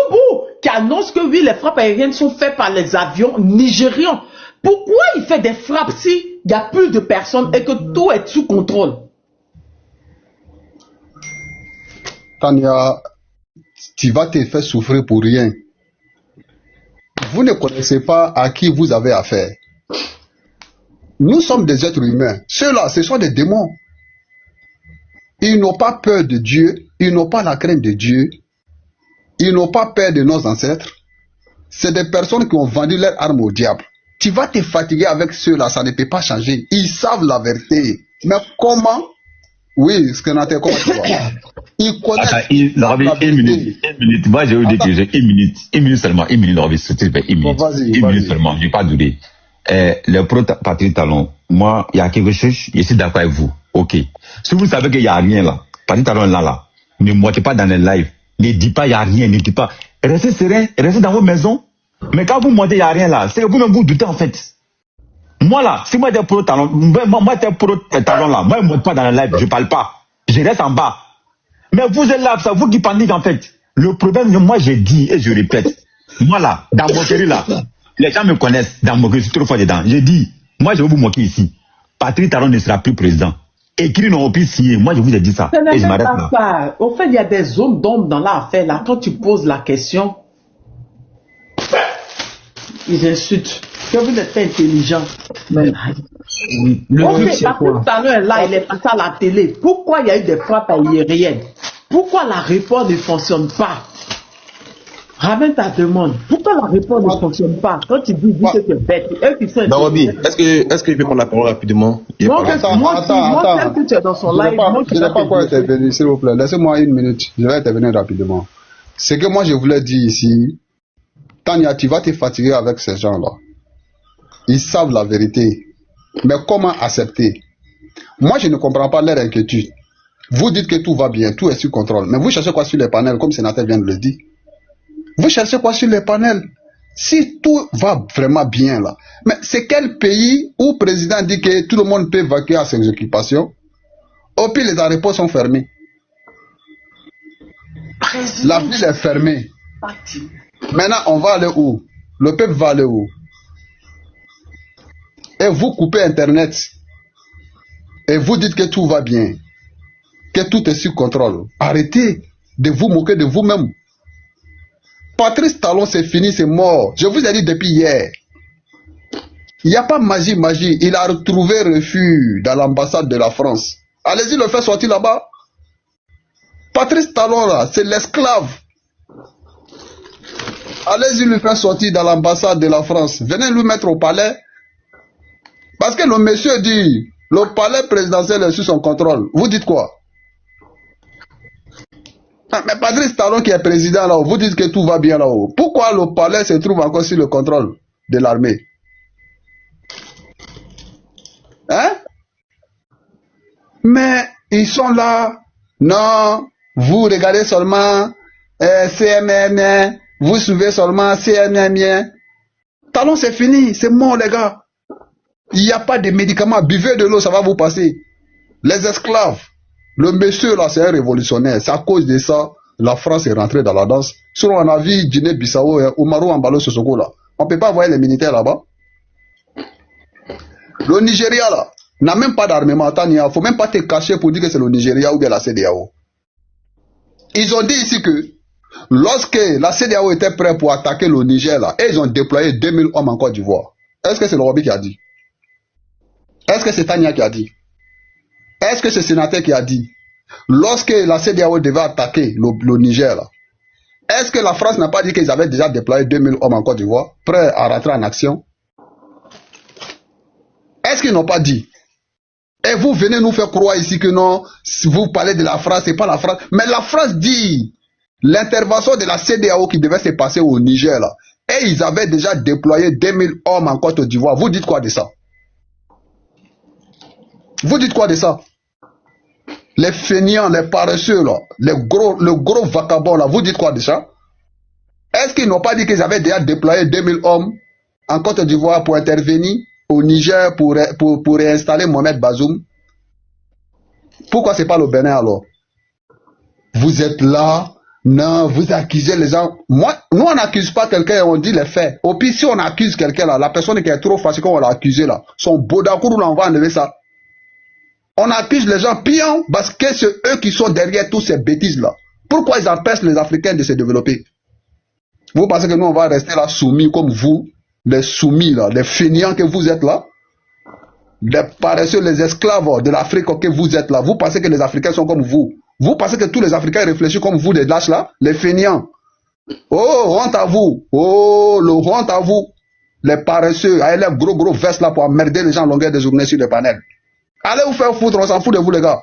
A: qui annonce que oui, les frappes aériennes sont faites par les avions nigérians. Pourquoi il fait des frappes si il y a plus de personnes et que tout est sous contrôle?
B: Tania, tu vas te faire souffrir pour rien. Vous ne connaissez pas à qui vous avez affaire. Nous sommes des êtres humains. Ceux-là, ce sont des démons. Ils n'ont pas peur de Dieu. Ils n'ont pas la crainte de Dieu. Ils n'ont pas peur de nos ancêtres. C'est des personnes qui ont vendu leurs armes au diable. Tu vas te fatiguer avec ceux-là, ça ne peut pas changer. Ils savent la vérité. Mais comment? Oui, ce qu'on a comment tu vois? Ils connaissent.
H: Attends, une minute. Moi, je veux dire que j'ai une minute seulement, Lorobi, s'il te plaît, une minute.
B: Bon, vas-y,
H: Une
B: vas-y.
H: minute seulement, je vais pas durer. Le pro-Patrick Talon, moi, il y a quelque chose, je suis d'accord avec vous. Ok. Si vous savez qu'il n'y a rien là, Patrick Talon là, ne montez pas dans les lives. Ne dites pas il n'y a rien, ne dites pas. Restez serein, restez dans vos maisons. Mais quand vous montez il n'y a rien là, c'est que vous-même vous doutez en fait. Moi là, si moi j'étais pro-Talon, moi j'étais pro-Talon là, moi je ne monte pas dans les lives, je ne parle pas. Je reste en bas. Mais vous êtes là, c'est vous qui paniquez en fait. Le problème, moi j'ai dit et je répète. Moi là, dans mon moquerie là, les gens me connaissent dans mon moquerie, je suis trop fort dedans. J'ai dit, moi je vais vous moquer ici. Patrick Talon ne sera plus président. Écrit n'auront plus signé. Moi je vous ai dit ça.
A: Ce n'est
H: Et je
A: même
H: m'arrête
A: pas
H: là.
A: ça. Au fait, il y a des zones d'ombre dans l'affaire là. Quand tu poses la question, ils insultent. Que vous n'êtes pas intelligent.
E: Le
A: Ok,
E: truc, c'est
A: parce que
E: quoi?
A: tout à l'heure, là, il est passé à la télé. Pourquoi il y a eu des frappes aériennes? Pourquoi la réponse ne fonctionne pas? Ramène ta demande. Pourquoi la réponse ne fonctionne pas? Quand tu dis que tu es bête, eux qui sont
G: Darobi, est-ce que je peux prendre la parole rapidement?
A: Moi,
B: Attends.
A: que tu es dans son
B: Je
A: live, moi,
B: n'ai pas quoi intervenir, s'il vous plaît. Laissez-moi une minute. Je vais intervenir rapidement. Ce que moi je voulais dire ici, Tania, tu vas te fatiguer avec ces gens-là. Ils savent la vérité. Mais comment accepter? Moi, je ne comprends pas leur inquiétude. Vous dites que tout va bien, tout est sous contrôle. Mais vous cherchez quoi sur les panels, comme le sénateur vient de le dire? Vous cherchez quoi sur les panels? Si tout va vraiment bien là, mais c'est quel pays où le président dit que tout le monde peut vaquer à ses occupations? Au pire, les aéroports sont fermés. La ville est fermée. Maintenant, on va aller où? Le peuple va aller où? Et vous coupez Internet. Et vous dites que tout va bien. Que tout est sous contrôle. Arrêtez de vous moquer de vous-même. Patrice Talon, c'est fini, c'est mort. Je vous ai dit depuis hier. Il n'y a pas magie. Il a retrouvé refuge dans l'ambassade de la France. Allez-y, le faire sortir là-bas. Patrice Talon, là, c'est l'esclave. Allez-y, le faire sortir dans l'ambassade de la France. Venez le mettre au palais. Parce que le monsieur dit, le palais présidentiel est sous son contrôle. Vous dites quoi? Mais Patrice Talon qui est président là-haut, vous dites que tout va bien là-haut. Pourquoi le palais se trouve encore sous le contrôle de l'armée? Hein? Mais ils sont là. Non, vous regardez seulement CMM, vous suivez seulement CMM. Talon, c'est fini, c'est mort les gars. Il n'y a pas de médicaments, buvez de l'eau, ça va vous passer. Les esclaves. Le monsieur là, c'est un révolutionnaire. C'est à cause de ça, la France est rentrée dans la danse. Sinon, on a vu Guinée-Bissau, Oumarou Ambalo Sissoko là. On ne peut pas voir les militaires là-bas. Le Nigeria là, n'a même pas d'armement. Il ne faut même pas te cacher pour dire que c'est le Nigeria ou bien la CEDEAO. Ils ont dit ici que lorsque la CEDEAO était prête pour attaquer le Niger là, et ils ont déployé 2000 hommes en Côte d'Ivoire. Est-ce que c'est le Robi qui a dit? Est-ce que c'est Tania qui a dit? Est-ce que c'est le sénateur qui a dit? Lorsque la CEDEAO devait attaquer le Niger, là, est-ce que la France n'a pas dit qu'ils avaient déjà déployé 2000 hommes en Côte d'Ivoire, prêts à rentrer en action? Est-ce qu'ils n'ont pas dit? Et vous venez nous faire croire ici que non, si vous parlez de la France, c'est pas la France. Mais la France dit l'intervention de la CEDEAO qui devait se passer au Niger, là, et ils avaient déjà déployé 2000 hommes en Côte d'Ivoire. Vous dites quoi de ça? Vous dites quoi de ça? Les feignants, les paresseux, là, le gros vagabond, là, vous dites quoi de ça? Est-ce qu'ils n'ont pas dit qu'ils avaient déjà déployé 2000 hommes en Côte d'Ivoire pour intervenir au Niger pour réinstaller Mohamed Bazoum? Pourquoi c'est pas le Bénin alors? Vous êtes là, non, vous accusez les gens. Moi, nous on n'accuse pas quelqu'un, on dit les faits. Au pire, si on accuse quelqu'un là, la personne qui est trop facile qu'on l'a accusé là, son bodakourou là, on va enlever ça. On accuse les gens pions parce que c'est eux qui sont derrière toutes ces bêtises-là. Pourquoi ils empêchent les Africains de se développer? Vous pensez que nous, on va rester là soumis comme vous, les soumis, là, les feignants que vous êtes là, les paresseux, les esclaves de l'Afrique que vous êtes là. Vous pensez que les Africains sont comme vous? Vous pensez que tous les Africains réfléchissent comme vous, les lâches là, les feignants? Oh, honte à vous! Oh, le honte à vous! Les paresseux, avec les gros vestes là pour emmerder les gens en longueur de journée sur les panels. Allez vous faire foutre, on s'en fout de vous les gars.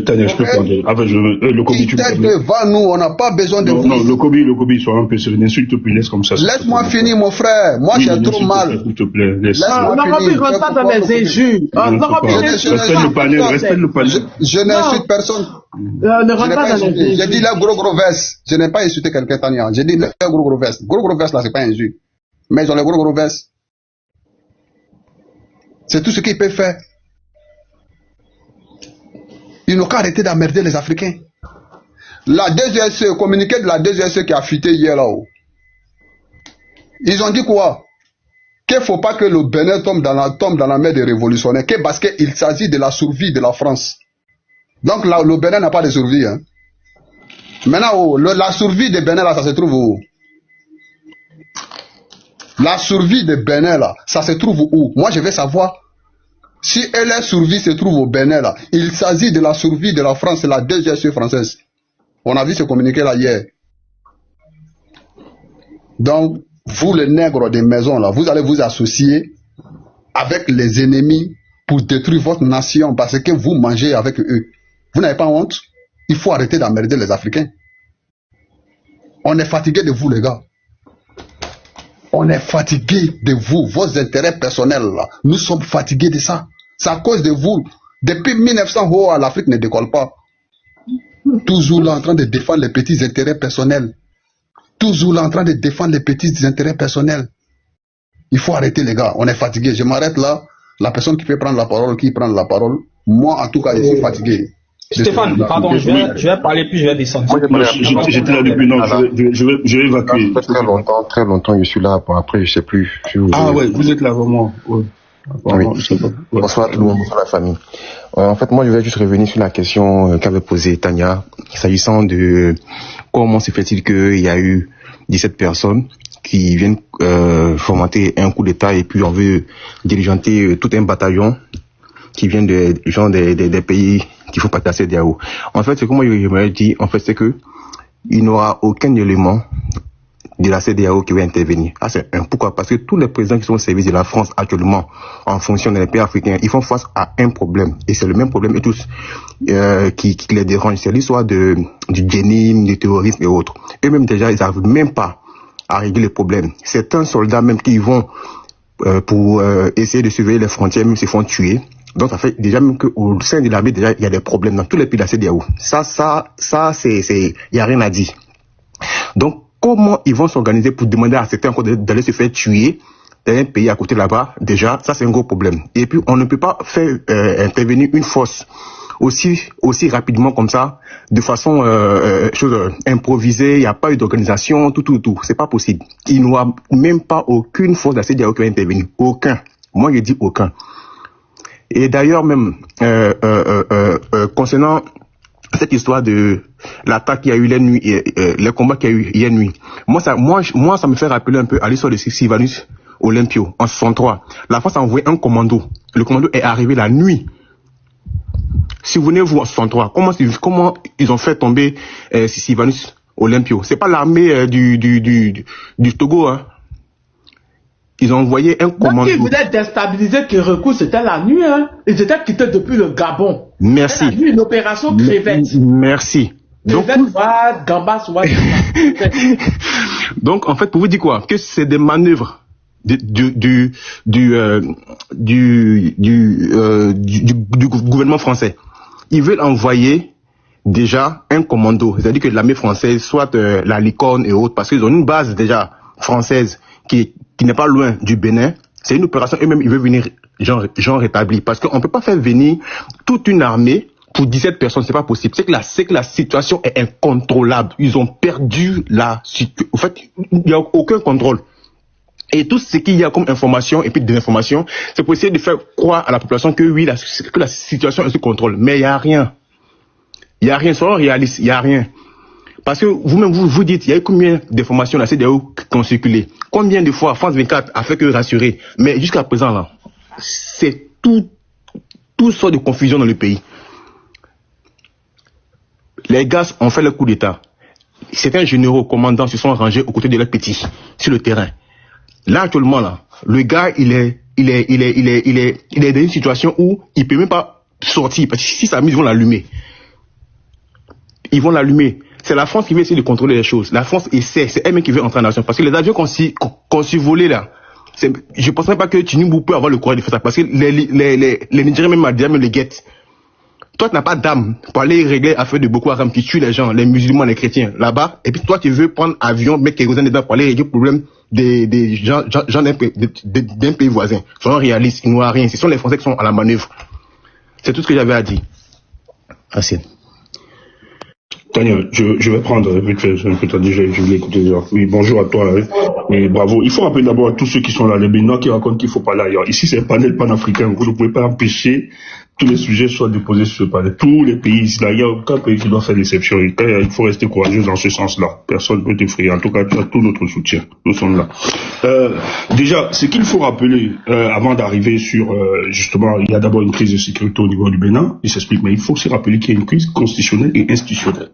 D: Tania, je peux prendre. Enfin, le Kobi, tu peux
B: prendre. Nous, on n'a pas besoin de vous.
D: Non, le Kobi, sois un peu serein. N'insulte plus, laisse comme ça.
B: Laisse-moi finir, mon frère. Moi, j'ai trop mal.
D: S'il te plaît,
A: laisse-moi finir. Ne rentre pas dans les injures.
D: Respecte le palais.
B: Je n'insulte personne.
A: Ne rentre pas dans les injures.
B: J'ai dit les gros vestes. Je n'ai pas insulté quelqu'un, Tania. J'ai dit les gros vestes. Gros vestes, là, c'est pas injure. Mais ils ont les gros vestes. C'est tout ce qu'ils peuvent faire. Ils n'ont qu'à arrêter d'emmerder les Africains. La DGSE, le communiqué de la DGSE qui a fuité hier là-haut. Ils ont dit quoi? Qu'il ne faut pas que le Bénin tombe dans la main des révolutionnaires. Parce qu'il s'agit de la survie de la France. Donc là, le Bénin n'a pas de survie. Hein. Maintenant, la survie de Bénin là, ça se trouve où? La survie de Bénin là, ça se trouve où? Moi je vais savoir. Si la survie se trouve au Bénin là, il s'agit de la survie de la France, la DGSE française. On a vu ce communiqué là hier. Donc, vous les nègres des maisons là, vous allez vous associer avec les ennemis pour détruire votre nation parce que vous mangez avec eux. Vous n'avez pas honte? Il faut arrêter d'emmerder les Africains. On est fatigué de vous les gars. On est fatigué de vous, vos intérêts personnels là. Nous sommes fatigués de ça. C'est à cause de vous. Depuis 1900, l'Afrique ne décolle pas. Toujours là en train de défendre les petits intérêts personnels. Toujours là en train de défendre les petits intérêts personnels. Il faut arrêter les gars, on est fatigué. Je m'arrête là. La personne qui peut prendre la parole, qui prend la parole. Moi en tout cas, je suis fatigué.
E: Stéphane, pardon, je vais parler puis je vais descendre.
D: J'étais là depuis, non, je vais évacuer.
G: Ça fait très longtemps, je suis là. Bon, après, je sais plus.
D: Ah ouais, vous êtes là vraiment. Ouais.
G: Oui. Bonsoir tout le monde, bonsoir la famille. En fait, moi, je vais juste revenir sur la question qu'avait posée Tania, s'agissant de comment se fait-il qu'il y a eu 17 personnes qui viennent fomenter un coup d'État et puis on veut diligenter tout un bataillon qui viennent des pays qui font partie de la CEDEAO. En fait, ce que moi je me dis, en fait, c'est que il n'y aura aucun élément de la CEDEAO qui va intervenir. Ah, c'est un pourquoi? Parce que tous les présidents qui sont au service de la France actuellement, en fonction des pays africains, ils font face à un problème. Et c'est le même problème et tous qui les dérange. C'est l'histoire du djihadisme, du terrorisme et autres. Eux-mêmes déjà, ils n'arrivent même pas à régler les problèmes. Certains soldats même qui vont pour essayer de surveiller les frontières, même se font tuer. Donc ça fait déjà même qu'au sein de l'armée, déjà, il y a des problèmes dans tous les pays de la CEDEAO. Ça, il n'y a rien à dire. Donc, comment ils vont s'organiser pour demander à certains encore d'aller se faire tuer dans un pays à côté là-bas? Déjà, ça c'est un gros problème. Et puis, on ne peut pas faire intervenir une force aussi rapidement comme ça, de façon improvisée. Il n'y a pas eu d'organisation, tout. C'est pas possible. Il n'y aura même pas aucune force de la CEDEAO qui va intervenir. Aucun. Moi, je dis aucun. Et d'ailleurs même, concernant cette histoire de l'attaque qu'il y a eu la nuit, les combats qu'il y a eu hier nuit, moi ça me fait rappeler un peu à l'histoire de Sylvanus Olympio en 63. La France a envoyé un commando. Le commando est arrivé la nuit. Souvenez-vous en 63, comment ils ont fait tomber Sylvanus Olympio? C'est pas l'armée du Togo, hein. Ils ont envoyé un commando.
A: Ils voulaient déstabiliser Kérékou, c'était la nuit, hein. Ils étaient quittés depuis le Gabon.
G: Merci.
A: La nuit, une opération crevette.
G: Merci. Donc,
A: Gambas,
G: donc, en fait, pour vous dire quoi? Que c'est des manœuvres du gouvernement français. Ils veulent envoyer déjà un commando. C'est-à-dire que l'armée française, soit la Licorne et autres, parce qu'ils ont une base déjà française qui n'est pas loin du Bénin. C'est une opération, eux-mêmes, ils veulent venir genre rétabli. Parce qu'on ne peut pas faire venir toute une armée pour 17 personnes, c'est pas possible. C'est que la situation est incontrôlable. Ils ont perdu en fait, il n'y a aucun contrôle. Et tout ce qu'il y a comme information et puis des informations, c'est pour essayer de faire croire à la population que oui, que la situation est sous contrôle. Mais il n'y a rien. Il n'y a rien. Soyons réalistes, il n'y a rien. Parce que vous-même, vous dites, il y a eu combien d'informations la CEDEAO qui ont circulé? Combien de fois France 24 a fait que rassurer? Mais jusqu'à présent, là, c'est tout sort de confusion dans le pays. Les gars ont fait le coup d'État. Certains généraux, commandants se sont rangés aux côtés de leurs petits, sur le terrain. Là, actuellement, là, le gars, il est dans une situation où il peut même pas sortir, parce que si ça amuse, ils vont l'allumer. Ils vont l'allumer. C'est la France qui veut essayer de contrôler les choses. La France essaie, c'est elle-même qui veut entrer en action. Parce que les avions qu'on survolait là, je ne penserais pas que Tinubu peut avoir le courage de faire ça. Parce que les Nigériens même les guettent. Toi, tu n'as pas d'âme pour aller régler affaire de Boko Haram qui tue les gens, les musulmans, les chrétiens, là-bas. Et puis toi, tu veux prendre avion, mettre kérosène dedans pour aller régler le problème des gens d'un pays voisin. Soyons réalistes, ils n'ont rien. Ce sont les Français qui sont à la manœuvre. C'est tout ce que j'avais à dire. Merci.
D: Tania, je vais prendre vite fait ce que tu as dit, je voulais écouter déjà. Oui, bonjour à toi, hein, et bravo. Il faut rappeler d'abord à tous ceux qui sont là, les Béninois qui racontent qu'il ne faut pas aller ailleurs. Ici, c'est un panel panafricain. Vous ne pouvez pas empêcher tous les sujets soient déposés sur ce panel. Tous les pays, il n'y a aucun pays qui doit faire l'exception. Il faut rester courageux dans ce sens-là. Personne ne peut t'effrayer. En tout cas, tu as tout notre soutien. Nous sommes là. Déjà, ce qu'il faut rappeler, avant d'arriver sur, justement, il y a d'abord une crise de sécurité au niveau du Bénin. Il s'explique, mais il faut aussi rappeler qu'il y a une crise constitutionnelle et institutionnelle.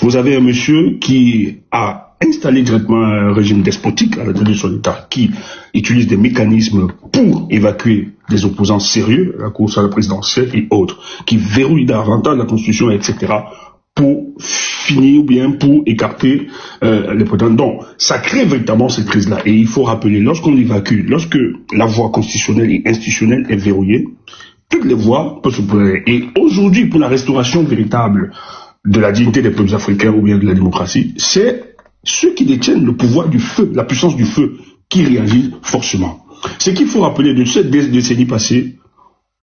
D: Vous avez un monsieur qui a installé directement un régime despotique à la tête de son État, qui utilise des mécanismes pour évacuer des opposants sérieux, la course à la présidentielle et autres, qui verrouille davantage la Constitution, etc., pour finir ou bien pour écarter les prétendants. Donc, ça crée véritablement cette crise-là. Et il faut rappeler, lorsqu'on évacue, lorsque la voie constitutionnelle et institutionnelle est verrouillée, toutes les voies peuvent se poser. Et aujourd'hui, pour la restauration véritable de la dignité des peuples africains ou bien de la démocratie, c'est ceux qui détiennent le pouvoir du feu, la puissance du feu, qui réagissent forcément. Ce qu'il faut rappeler de cette décennie passée,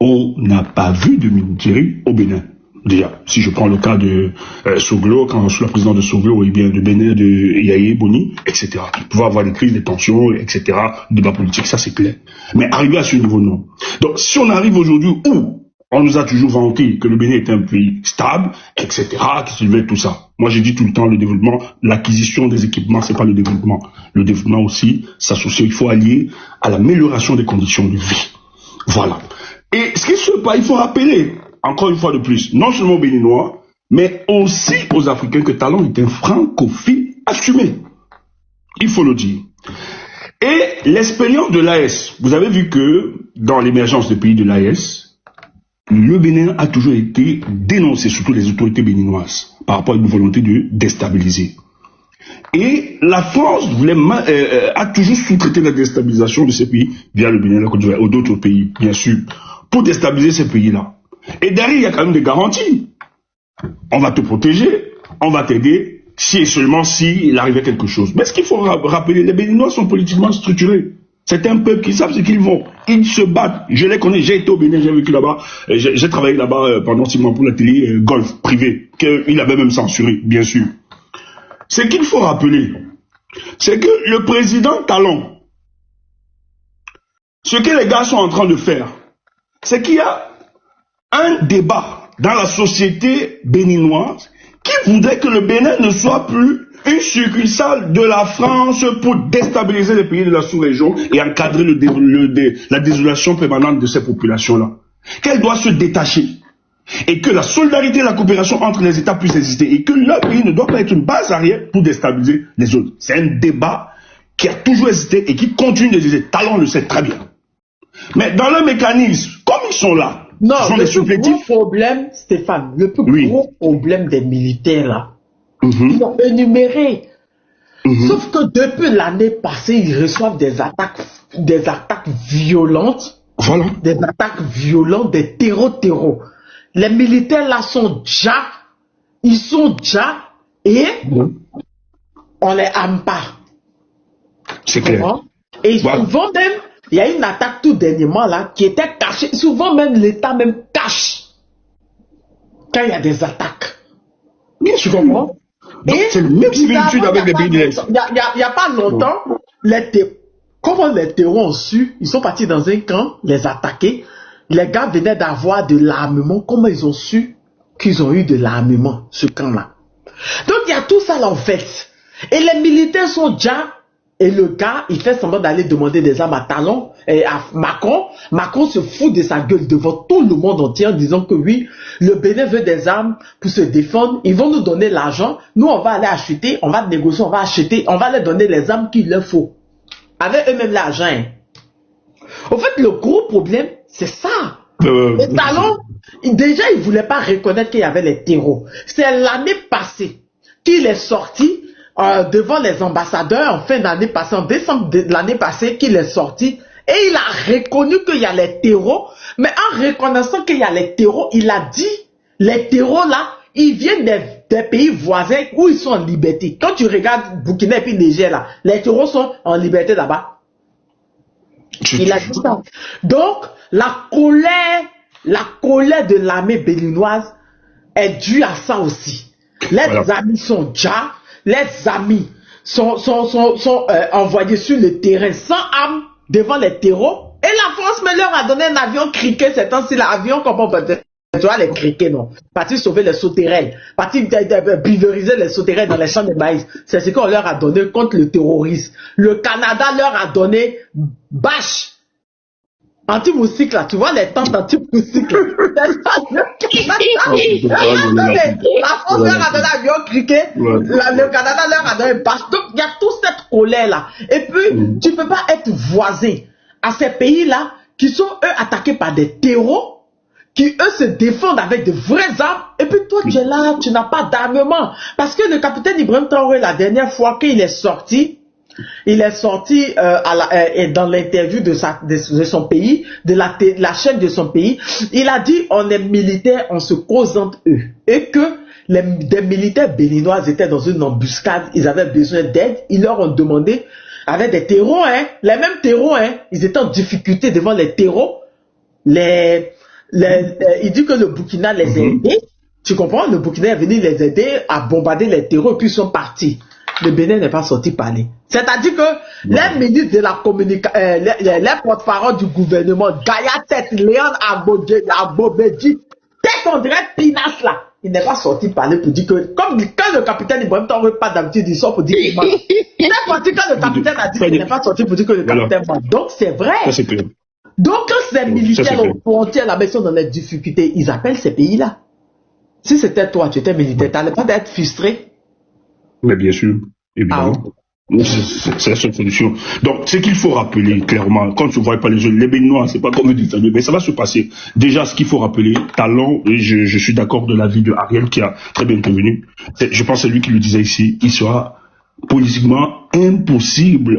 D: on n'a pas vu de militaires au Bénin. Déjà, si je prends le cas de Soglo, quand sous la présidence de Soglo, et bien de Bénin, de Yaye Boni, etc. Il pouvait avoir des crises, des tensions, etc. Débat politique, ça c'est clair. Mais arrivé à ce niveau, non. Donc, si on arrive aujourd'hui où on nous a toujours vanté que le Bénin est un pays stable, etc., qui se tout ça. Moi, j'ai dit tout le temps, le développement, l'acquisition des équipements, c'est pas le développement. Le développement aussi s'associe, il faut allier à l'amélioration des conditions de vie. Voilà. Et ce qui se passe, il faut rappeler, encore une fois de plus, non seulement aux Béninois, mais aussi aux Africains que Talon est un francophile assumé. Il faut le dire. Et l'expérience de l'AES, vous avez vu que dans l'émergence des pays de l'AES, le Bénin a toujours été dénoncé, surtout les autorités béninoises, par rapport à une volonté de déstabiliser. Et la France a toujours sous-traité la déstabilisation de ces pays via le Bénin, la Côte d'Ivoire ou d'autres pays, bien sûr, pour déstabiliser ces pays-là. Et derrière, il y a quand même des garanties. On va te protéger, on va t'aider, si et seulement si il arrivait quelque chose. Mais ce qu'il faut rappeler, les Béninois sont politiquement structurés. C'est un peuple qui savent ce qu'ils vont. Ils se battent. Je les connais. J'ai été au Bénin, j'ai vécu là-bas. J'ai travaillé là-bas pendant 6 mois pour la télé Golf privé, qu'il avait même censuré, bien sûr. Ce qu'il faut rappeler, c'est que le président Talon, ce que les gars sont en train de faire, c'est qu'il y a un débat dans la société béninoise qui voudrait que le Bénin ne soit plus une succursale de la France pour déstabiliser les pays de la sous-région et encadrer la désolation permanente de ces populations-là. Qu'elle doit se détacher. Et que la solidarité et la coopération entre les États puissent exister. Et que leur pays ne doit pas être une base arrière pour déstabiliser les autres. C'est un débat qui a toujours existé et qui continue d'exister. Talon le sait très bien. Mais dans le mécanisme, comme ils sont là,
A: non,
D: ils sont des supplétifs.
A: Le plus gros problème, Stéphane, le plus gros problème des militaires là, ils ont énuméré. Sauf que depuis l'année passée, ils reçoivent des attaques violentes.
D: Voilà.
A: Des attaques violentes, des terreaux. Les militaires là ils sont déjà, et on les aime pas.
D: C'est clair.
A: Et souvent même, il y a une attaque tout dernièrement là qui était cachée. Souvent même l'État même cache quand il y a des attaques.
D: Bien sûr. Tu comprends? C'est le même similitude avec les pays de l'Est.
A: Il n'y a pas longtemps, comment les terrors ont su, ils sont partis dans un camp, les attaquer. Les gars venaient d'avoir de l'armement. Comment ils ont su qu'ils ont eu de l'armement, ce camp-là? Donc il y a tout ça là en fait. Et les militaires sont déjà... Et le gars, il fait semblant d'aller demander des armes à Talon et à Macron. Macron se fout de sa gueule devant tout le monde entier en disant que oui, le Bénin veut des armes pour se défendre. Ils vont nous donner l'argent. Nous, on va aller acheter, on va négocier, on va acheter, on va leur donner les armes qu'il leur faut. Avec eux-mêmes l'argent. En fait, le gros problème, c'est ça. Et Talon, déjà, il ne voulait pas reconnaître qu'il y avait les terreaux. C'est l'année passée qu'il est sorti devant les ambassadeurs en fin d'année passée, en décembre de l'année passée, qu'il est sorti et il a reconnu qu'il y a les terreaux, mais en reconnaissant qu'il y a les terreaux, il a dit, les terreaux là, ils viennent des pays voisins où ils sont en liberté. Quand tu regardes Burkina et puis Niger là, les terreaux sont en liberté là-bas. Il a dit ça. Donc, la colère de l'armée béninoise est due à ça aussi. Les amis sont déjà, les amis sont envoyés sur le terrain sans armes devant les terreaux. Et la France me leur a donné un avion criquet, c'est ainsi l'avion, comment on peut dire, tu vois les criquets, non? Parti sauver les sauterelles, parti pulvériser les sauterelles dans les champs de maïs. C'est ce qu'on leur a donné contre le terrorisme. Le Canada leur a donné bâche. Anti-moustique là, tu vois les tentes anti-moustique. La France leur a donné un avion criquet, le Canada leur a donné bâche. Donc il y a toute cette colère là. Et puis, tu ne peux pas être voisin à ces pays là qui sont eux attaqués par des terreaux, qui eux se défendent avec de vraies armes, et puis toi tu es là, tu n'as pas d'armement. Parce que le capitaine Ibrahim Traoré, la dernière fois qu'il est sorti, dans l'interview de son pays, de la chaîne de son pays, il a dit on est militaires, on se cause entre eux. Et que des militaires béninois étaient dans une embuscade, ils avaient besoin d'aide, ils leur ont demandé, avec des terreaux, les mêmes terreaux, ils étaient en difficulté devant les terreaux. Il dit que le Burkina les a aidés, tu comprends, le Burkina est venu les aider à bombarder les terreaux, puis ils sont partis. Le Bénin n'est pas sorti parler. C'est-à-dire que les ministres de la communication, les porte-parole du gouvernement, Gaïa Tête, Léon Abobedji, tête on dirait Pinasse là, il n'est pas sorti parler pour dire que, comme quand le capitaine Ibrahim Traoré pas d'habitude, il sort pour dire qu'il ment. C'est parti quand le capitaine a dit qu'il n'est pas sorti pour dire que le capitaine ment. Donc c'est vrai.
D: Ça, c'est clair.
A: Donc quand ces militaires aux frontières là, sont dans les difficultés, ils appellent ces pays-là. Si c'était toi, tu étais militaire, tu n'allais pas d'être frustré.
D: Mais bien sûr, évidemment. C'est la seule solution. Donc, ce qu'il faut rappeler clairement, quand tu ne vois pas les jeunes, les Béninois, c'est pas comme des mais ça va se passer. Déjà, ce qu'il faut rappeler, Talon, et je suis d'accord de l'avis de Ariel qui a très bien intervenu. Je pense que c'est lui qui le disait ici, il sera politiquement impossible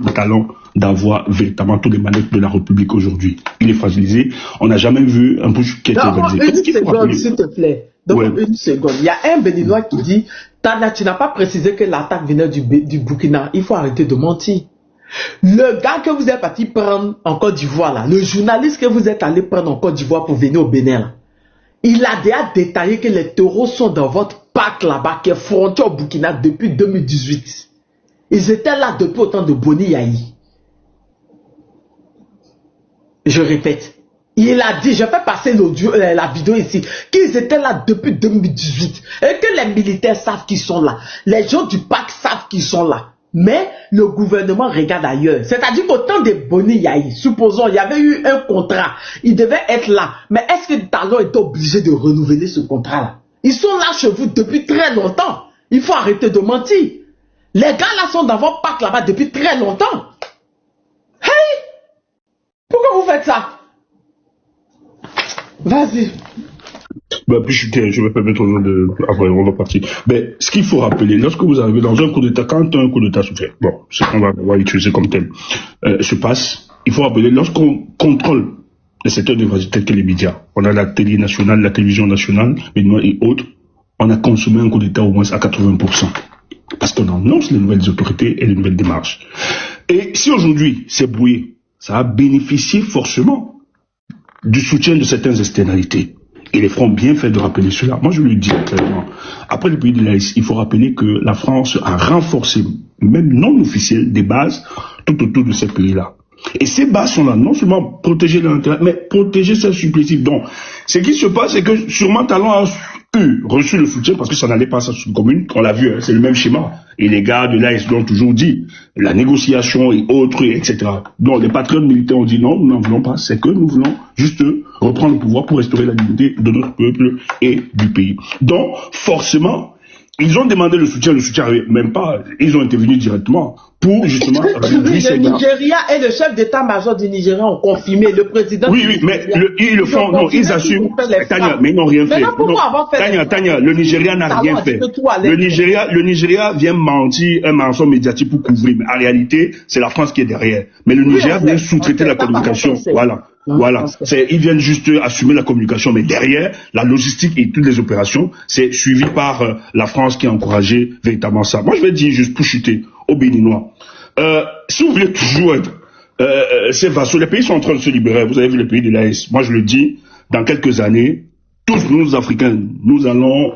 D: pour Talon d'avoir véritablement tous les manettes de la République aujourd'hui. Il est fragilisé. On n'a jamais vu un push qui est organisé.
A: Une seconde, s'il te plaît. Donc, une seconde. Il y a un Béninois qui dit, Tana, tu n'as pas précisé que l'attaque venait du Burkina. Il faut arrêter de mentir. Le gars que vous êtes parti prendre en Côte d'Ivoire, là, le journaliste que vous êtes allé prendre en Côte d'Ivoire pour venir au Bénin, là, il a déjà détaillé que les taureaux sont dans votre parc là-bas, qui est frontière au Burkina depuis 2018. Ils étaient là depuis autant de Boni Yahi. Je répète. Il a dit, je vais passer la vidéo ici, qu'ils étaient là depuis 2018 et que les militaires savent qu'ils sont là. Les gens du parc savent qu'ils sont là. Mais le gouvernement regarde ailleurs. C'est-à-dire qu'au temps de Boni Yahi, supposons, il y avait eu un contrat, il devait être là. Mais est-ce que Talon est obligé de renouveler ce contrat-là? Ils sont là chez vous depuis très longtemps. Il faut arrêter de mentir. Les gars là sont dans votre parc là-bas depuis très longtemps. Hey! Pourquoi vous faites ça? Vas-y.
D: Bah, puis je vais permettre aux gens de... Après, on va partir. Mais ce qu'il faut rappeler, lorsque vous arrivez dans un coup d'État, quand un coup d'État se fait, bon, c'est qu'on va utiliser comme tel, se passe, il faut rappeler, lorsqu'on contrôle les secteurs de tels que les médias, on a la télé nationale, la télévision nationale, et autres, on a consommé un coup d'État au moins à 80%. Parce qu'on annonce les nouvelles autorités et les nouvelles démarches. Et si aujourd'hui c'est brouillé, ça va bénéficier forcément du soutien de certaines externalités. Et les feront bien fait de rappeler cela. Moi, je le dis clairement. Après le pays de l'AES, il faut rappeler que la France a renforcé, même non officiel, des bases tout autour de ces pays-là. Et ces bases sont là, non seulement protéger leur intérêt, mais protéger ces supplétifs. Donc, ce qui se passe, c'est que sûrement Talon a reçu le soutien parce que ça n'allait pas à sa commune. On l'a vu, hein, c'est le même schéma. Et les gars de l'AES l'ont toujours dit. La négociation et autres, etc. Donc, les patriotes militaires ont dit non, nous n'en voulons pas. C'est que nous voulons juste reprendre le pouvoir pour restaurer la dignité de notre peuple et du pays. Donc, forcément, ils ont demandé le soutien n'arrivait même pas. Ils ont intervenu directement pour justement...
A: Le Nigeria et le chef d'état-major du Nigeria ont confirmé, le président...
D: Oui, mais ils le font, non, ils assument. Tania, mais ils n'ont rien fait. Tania, le Nigeria n'a rien fait. Le Nigeria vient mentir, un mensonge médiatique pour couvrir. Mais en réalité, c'est la France qui est derrière. Mais le Nigeria vient sous-traiter la communication. Voilà. Ils viennent juste assumer la communication, mais derrière, la logistique et toutes les opérations, c'est suivi par la France qui a encouragé véritablement ça. Moi, je vais dire juste pour chuter aux Béninois. Si vous voulez toujours être ces vassaux, les pays sont en train de se libérer. Vous avez vu les pays de l'AES. Moi, je le dis, dans quelques années, tous nous, Africains, nous allons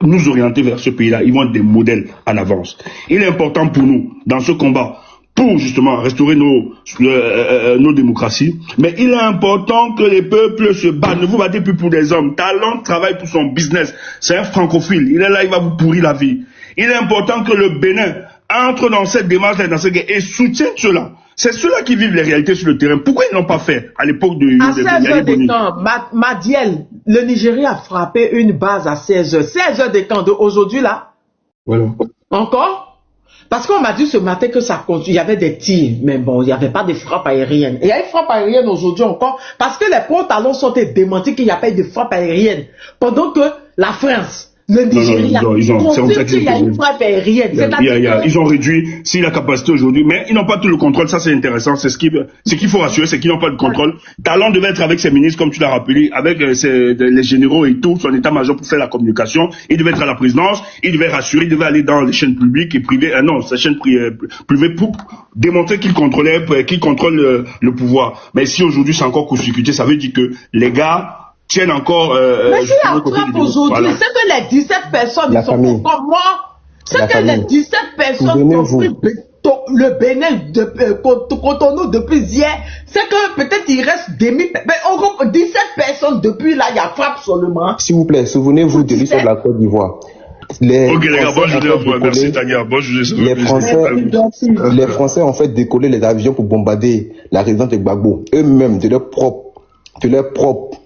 D: nous orienter vers ce pays-là. Ils vont être des modèles en avance. Il est important pour nous, dans ce combat, pour justement restaurer nos démocraties. Mais il est important que les peuples se battent. Ne vous battez plus pour des hommes. Talon travaille pour son business. C'est un francophile. Il est là, il va vous pourrir la vie. Il est important que le Bénin entre dans cette démarche dans cette guerre et soutienne cela. C'est ceux-là qui vivent les réalités sur le terrain. Pourquoi ils n'ont pas fait à l'époque de...
A: À 16 heures des camps, Madiel, le Nigeria a frappé une base à 16 heures. 16 heures des camps d'aujourd'hui là.
D: Voilà.
A: Encore? Parce qu'on m'a dit ce matin que il y avait des tirs, mais bon, il n'y avait pas de frappe aérienne. Et il y a une frappe aérienne aujourd'hui encore, parce que les pantalons sont démentis qu'il n'y a pas eu de frappe aérienne. Pendant que la France, le Nigeria, confirme qu'il y a une frappe aérienne.
D: Ils ont réduit, si la capacité aujourd'hui, mais ils n'ont pas tout le contrôle, ça c'est intéressant, ce qu'il faut rassurer, c'est qu'ils n'ont pas de contrôle. Talon devait être avec ses ministres, comme tu l'as rappelé, avec les généraux et tout, son état-major pour faire la communication, il devait être à la présidence, il devait rassurer, il devait aller dans les chaînes publiques et privées, ces chaînes privées pour démontrer qu'il contrôle le pouvoir. Mais si aujourd'hui c'est encore court-circuité, ça veut dire que les gars tiennent encore...
A: mais si la frappe aujourd'hui, c'est que les 17 personnes ils sont comme moi. C'est que les 17 personnes qui ont pris le Bénin contre nous depuis hier. C'est que peut-être il reste demi... Mais 17 personnes depuis là, il y a frappe seulement.
G: S'il vous plaît, souvenez-vous de l'histoire de la Côte d'Ivoire. Les Français ont fait décoller les avions pour bombarder la résidence de Gbagbo. Eux-mêmes, de leur propre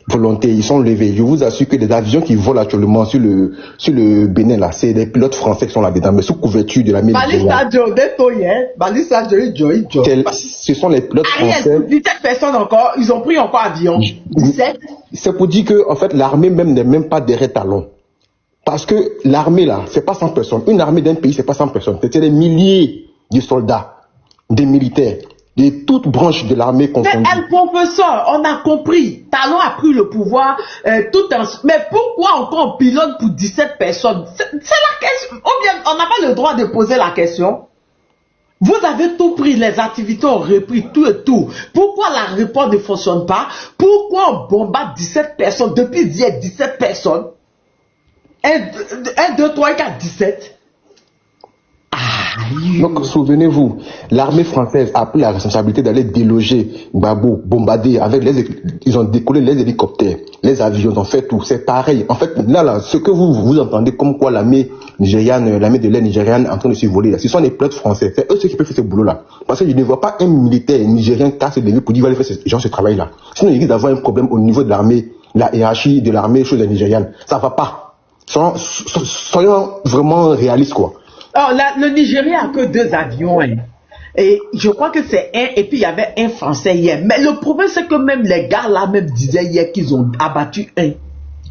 G: volonté, ils sont levés. Je vous assure que les avions qui volent actuellement sur le Bénin là, c'est des pilotes français qui sont là-dedans, mais sous couverture de la
A: militaire.
G: Ce sont les pilotes français.
A: 17 personnes encore, ils ont pris encore avion. 17.
G: C'est pour dire que en fait l'armée même n'est même pas derrière Talon. Parce que l'armée là, c'est pas 100 personnes. Une armée d'un pays, c'est pas 100 personnes. C'était des milliers de soldats, des militaires, de toutes branches de l'armée confondue.
A: Mais professeur, on a compris. Talon a pris le pouvoir mais pourquoi encore on pilote pour 17 personnes? C'est la question. Ou bien on n'a pas le droit de poser la question. Vous avez tout pris, les activités ont repris, tout et tout. Pourquoi la réponse ne fonctionne pas? Pourquoi on bombarde 17 personnes? Depuis hier, 17 personnes. 1, 2, 3, 4, 17.
G: Donc, souvenez-vous, l'armée française a pris la responsabilité d'aller déloger Gbagbo, bombarder ils ont décollé les hélicoptères, les avions, ils ont fait tout. C'est pareil. En fait, là, ce que vous entendez comme quoi l'armée nigériane, l'armée de l'air nigériane en train de se voler, là, ce sont les pilotes français. C'est eux ceux qui peuvent faire ce boulot-là. Parce que je ne vois pas un militaire nigérien casser des pour dire, va aller faire ce travail-là. Sinon, il risque d'avoir un problème au niveau de l'armée, la hiérarchie de l'armée, chose nigériane. Ça va pas. Soyons vraiment réalistes, quoi.
A: Alors, le Nigeria a que 2 avions. Hein. Et je crois que c'est un, et puis il y avait un français hier. Mais le problème, c'est que même les gars là même disaient hier qu'ils ont abattu un.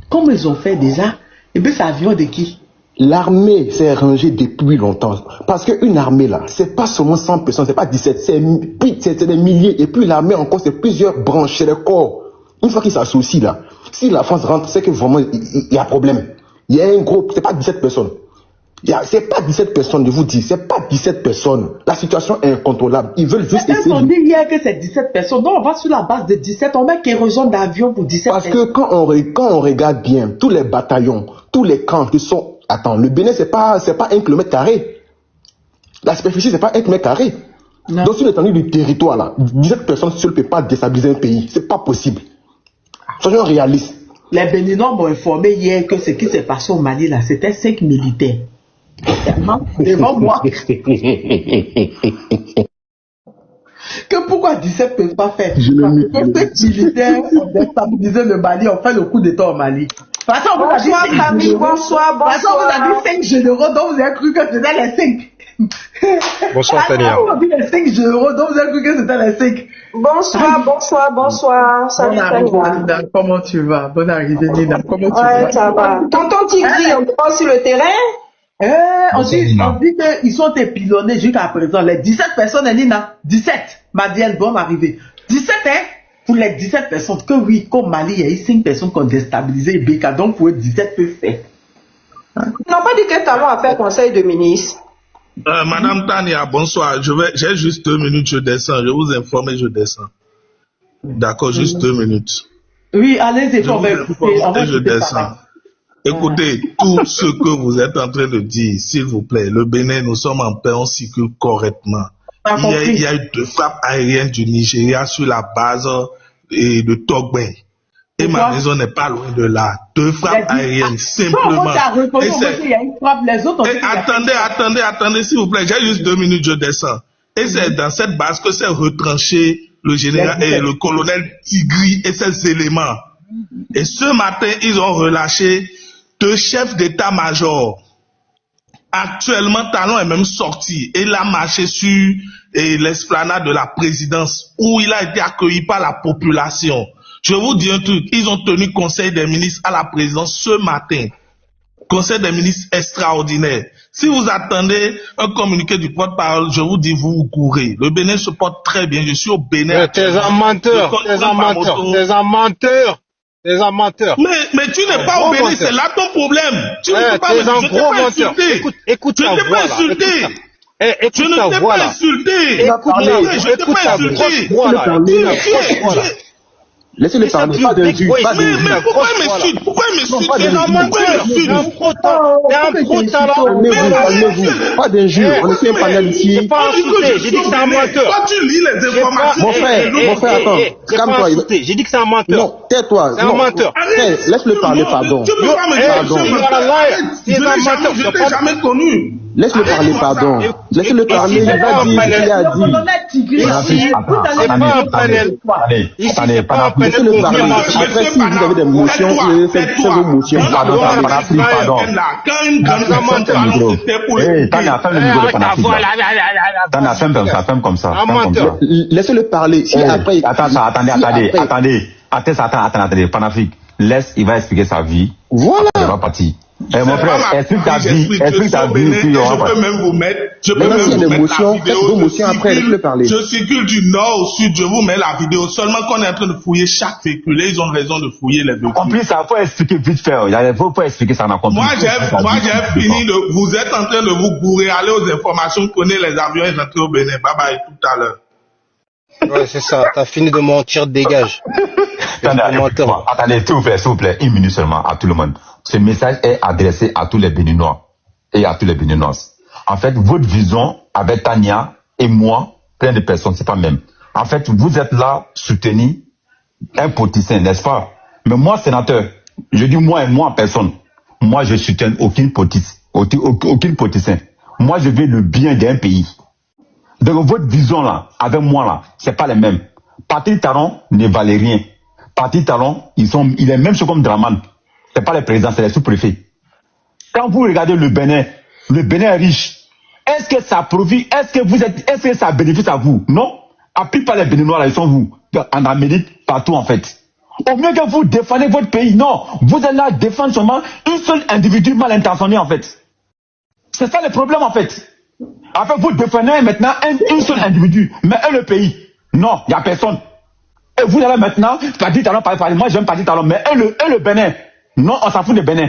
A: Comment ils ont fait déjà? Et puis c'est avion de qui?
G: L'armée s'est rangée depuis longtemps. Parce qu'une armée là, c'est pas seulement 100 personnes, c'est pas 17, c'est des milliers. Et puis l'armée encore, c'est plusieurs branches, c'est des corps. Une fois qu'ils s'associent là, si la France rentre, c'est que vraiment il y a problème. Il y a un gros, c'est pas 17 personnes. C'est pas 17 personnes, je vous dis, c'est pas 17 personnes. La situation est incontrôlable. Ils veulent juste essayer.
A: On dit hier que c'est 17 personnes. Donc on va sur la base de 17, on met kérosène d'avion pour 17
G: personnes. Parce que quand on regarde bien, tous les bataillons, tous les camps qui sont... Attends, le Bénin, c'est pas 1 km². La superficie, c'est pas 1 km². Non. Donc sur l'étendue du territoire, là, 17 personnes seules ne peuvent pas déstabiliser un pays. C'est pas possible. Soyons réalistes.
A: Les Béninois m'ont informé hier que ce qui s'est passé au Mali, là, c'était 5 militaires. Devant moi. Que pourquoi 17 ne peuvent pas faire? Parce que 5 militaires ont déstabilisé le Mali, ont fait le coup d'état au Mali.
I: Bonsoir Camille, bonsoir.
A: Vous avez dit 5 généraux dont vous avez cru que c'était les 5.
J: Bonsoir Tania.
A: Vous avez dit les 5 généraux dont vous avez cru que c'était les 5.
I: Bonsoir. Salut Tania.
A: Comment tu vas? Bonne arrivée Nina. Comment tu vas?
I: Ça va. Tonton Tigri, on prend sur le terrain?
A: On dit qu'ils sont pilonnés jusqu'à présent. Les 17 personnes, Nina. 17. Madienne, bonne arrivée. 17, hein? Pour les 17 personnes, que oui, comme Mali, il y a eu 5 personnes qui ont déstabilisé Beka, donc pour eux, 17 peuvent faire.
I: Ils n'ont pas dit que Talon a fait conseil de ministre.
J: Madame Tania, bonsoir. J'ai juste 2 minutes, je descends. Je vous informe et je descends. D'accord, juste 2 minutes.
A: Oui, allez-y,
J: je descends. Écoutez, tout ce que vous êtes en train de dire, s'il vous plaît, le Bénin, nous sommes en paix, on circule correctement. Il y a eu 2 frappes aériennes du Nigeria sur la base de Togbin. Et ma maison n'est pas loin de là. 2 frappes aériennes, simplement. Attendez, s'il vous plaît. J'ai juste 2 minutes, je descends. Et c'est dans cette base que s'est retranché le général et le colonel Tigri et ses éléments. Et ce matin, ils ont relâché 2 chefs d'état-major Actuellement, Talon est même sorti et il a marché sur l'esplanade de la présidence où il a été accueilli par la population. Je vais vous dire un truc, ils ont tenu conseil des ministres à la présidence ce matin. Conseil des ministres extraordinaire. Si vous attendez un communiqué du porte-parole, je vous dis, vous vous courez. Le Bénin se porte très bien. Je suis au Bénin.
K: T'es un menteur. T'es un menteur. T'es un menteur. T'es un menteur.
J: Mais tu n'es pas au Bénin, c'est là ton problème. Tu ne peux pas me insulter.
K: Écoute ta voix là.
J: Je ne t'ai pas insulté.
K: Écoute ta voix là.
G: Laissez-le parler, pas d'injure, pas d'injure.
J: Mais pourquoi il m'insulte? Pourquoi il m'insulte?
K: T'es un gros talent.
G: Calmez-vous, pas d'injure. On est sur un panel ici.
K: J'ai pas insulté, j'ai dit que c'est un menteur.
J: Toi, tu lis les informations.
G: Mon frère, attends. Calme-toi.
K: J'ai dit que c'est un menteur.
G: Non, tais-toi.
K: C'est un menteur.
G: Laisse-le parler, pardon.
J: Tu peux pas me dire
G: Pardon.
J: je t'ai jamais connu.
G: Laisse-le parler, pardon. Laissez-le parler, il va dire ce qu'il a dit.
K: C'est pas un panel.
H: Attendez,
G: Laissez-le parler. Après, si vous avez des motions, faites vos motions.
H: Pardon.
J: Quand une grande personne t'annonce, c'était pour les
H: Tania, ferme le micro de Panafrique. Tania, ferme comme ça.
G: Laissez-le parler. Si après.
H: Attendez. Panafrique, laisse, il va expliquer sa vie.
G: Voilà.
H: Il va partir. Mon frère, explique ta vie.
J: Je peux même vous mettre. Je peux même vous mettre la vidéo. Je circule du nord au sud. Je vous mets la vidéo. Seulement qu'on est en train de fouiller chaque véhicule. Ils ont raison de fouiller les véhicules.
H: En plus, ça faut expliquer vite fait. Il faut expliquer ça.
J: Moi, j'ai fini de. Vous êtes en train de vous bourrer. Allez aux informations. Prenez les avions et rentrez au Bénin. Bye bye tout à l'heure.
K: Ouais, c'est ça. T'as fini de mentir, dégage.
H: Attendez, s'il vous plaît, une minute seulement à tout le monde. Ce message est adressé à tous les Béninois et à tous les Béninoises. En fait, votre vision avec Tania et moi, plein de personnes, c'est pas même. En fait, vous êtes là, soutenir un politicien, n'est-ce pas? Mais moi, sénateur, je dis moi et moi en personne. Moi, je soutiens aucun politicien. Moi, je veux le bien d'un pays. Donc, votre vision là, avec moi là, c'est pas les mêmes. Patrick Talon ne valait rien. Patrick Talon, il est même chose comme Draman. C'est pas les présidents, c'est les sous-préfets. Quand vous regardez le Bénin est riche. Est-ce que ça profite, est-ce que ça bénéficie à vous? Non. Appuyez pas les Béninois là, ils sont vous. En Amérique, partout en fait. Au mieux que vous défendez votre pays, non. Vous êtes là à défendre seulement un seul individu mal intentionné en fait. C'est ça le problème en fait. En fait, vous défendez maintenant un seul individu, mais le pays. Non, il n'y a personne. Et vous allez maintenant, Patrick Talon, moi j'aime Patrick Talon, mais le Bénin. Non, on s'en fout de Bénin.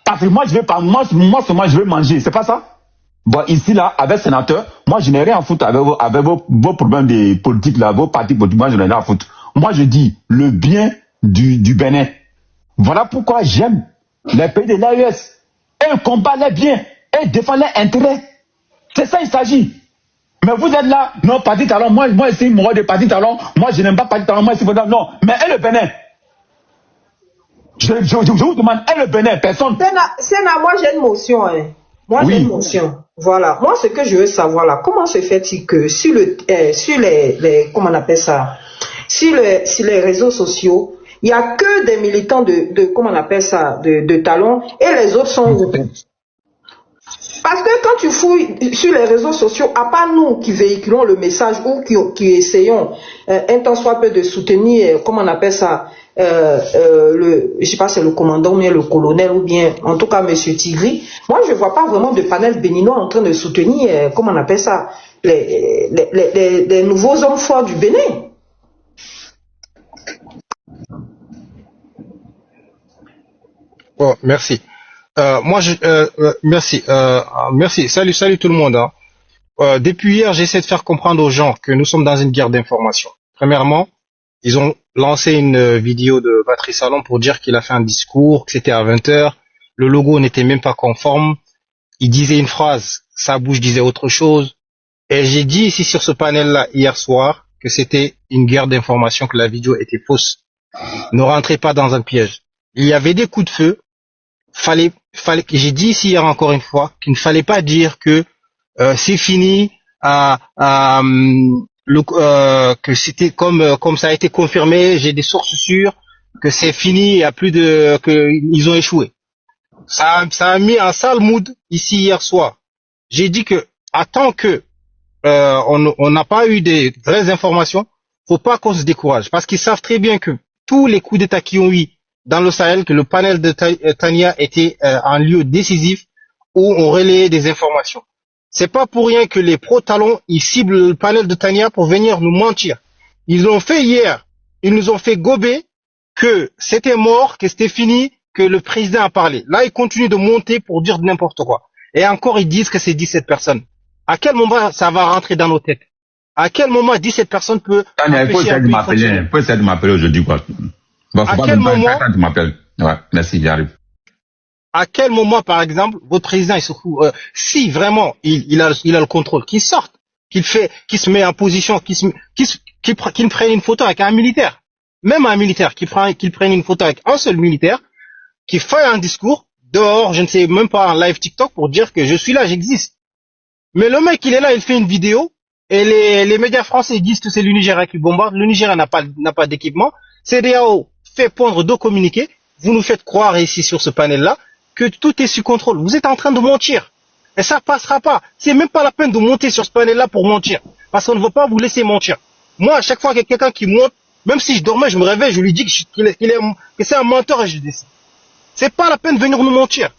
H: Parce que moi, je vais pas, moi seulement, je vais manger. C'est pas ça? Bon, ici, là, avec sénateur, moi, je n'ai rien à foutre avec vos problèmes de politique, là, vos partis politiques, moi, je n'ai rien à foutre. Moi, je dis le bien du Bénin. Voilà pourquoi j'aime les pays de l'AES. Et combat les biens. Et défend les intérêts. C'est ça, il s'agit. Mais vous êtes là, non, Patrick Talon, moi, ici, moi, de Patrick Talon, moi, je n'aime pas Patrick Talon, moi, ici, non. Mais et le Bénin? Je vous demande, et le Bénin, personne.
I: Sénat, moi j'ai une motion. Moi j'ai une motion. Voilà. Moi ce que je veux savoir là, comment se fait-il que sur les comment on appelle ça, sur les réseaux sociaux, il n'y a que des militants de comment on appelle ça, de Talon, et les autres sont Parce que quand tu fouilles sur les réseaux sociaux, à part nous qui véhiculons le message ou qui essayons un tant soit peu de soutenir, comment on appelle ça, je sais pas si c'est le commandant ou bien le colonel ou bien en tout cas monsieur Tigri, moi je vois pas vraiment de panel béninois en train de soutenir, comment on appelle ça, les nouveaux hommes forts du Bénin.
K: Bon, merci. Merci. Salut tout le monde. Hein. Depuis hier, j'essaie de faire comprendre aux gens que nous sommes dans une guerre d'information. Premièrement, ils ont lancé une vidéo de Patrice Talon pour dire qu'il a fait un discours, que c'était à 20h. Le logo n'était même pas conforme. Il disait une phrase, sa bouche disait autre chose. Et j'ai dit ici sur ce panel-là hier soir que c'était une guerre d'information, que la vidéo était fausse. Ne rentrez pas dans un piège. Il y avait des coups de feu. J'ai dit ici hier encore une fois qu'il ne fallait pas dire que c'est fini, que c'était comme ça a été confirmé. J'ai des sources sûres que c'est fini, il y a plus de, que ils ont échoué. ça a mis un sale mood ici hier soir. J'ai dit que, tant que on n'a pas eu des vraies informations, faut pas qu'on se décourage, parce qu'ils savent très bien que tous les coups d'État qui ont eu dans le Sahel, que le panel de Tania était un lieu décisif où on relayait des informations. C'est pas pour rien que les pro-talons, ils ciblent le panel de Tania pour venir nous mentir. Ils l'ont fait hier. Ils nous ont fait gober que c'était mort, que c'était fini, que le président a parlé. Là, ils continuent de monter pour dire n'importe quoi. Et encore, ils disent que c'est 17 personnes. À quel moment ça va rentrer dans nos têtes? À quel moment 17 personnes peut
H: Tania, il faut essayer de m'appeler aujourd'hui, quoi. Bon,
K: à quel moment?
H: Tu m'appelles. Ouais, merci, j'arrive.
K: À quel moment, par exemple, votre président, il se fout, si vraiment il a le contrôle, qu'il sorte, qu'il se met en position, qu'il prenne une photo avec un militaire, même un militaire, qu'il prenne une photo avec un seul militaire, qu'il fasse un discours dehors, je ne sais même pas, en live TikTok pour dire que je suis là, j'existe. Mais le mec, il est là, il fait une vidéo, et les médias français disent que c'est le Nigeria qui bombarde. Le Nigeria n'a pas d'équipement. CEDEAO fait pondre 2 communiqués. Vous nous faites croire ici sur ce panel-là que tout est sous contrôle. Vous êtes en train de mentir. Et ça passera pas. C'est même pas la peine de monter sur ce panel-là pour mentir. Parce qu'on ne veut pas vous laisser mentir. Moi, à chaque fois qu'il y a quelqu'un qui monte, même si je dormais, je me réveille, je lui dis que c'est un menteur et je décide. C'est pas la peine de venir nous mentir.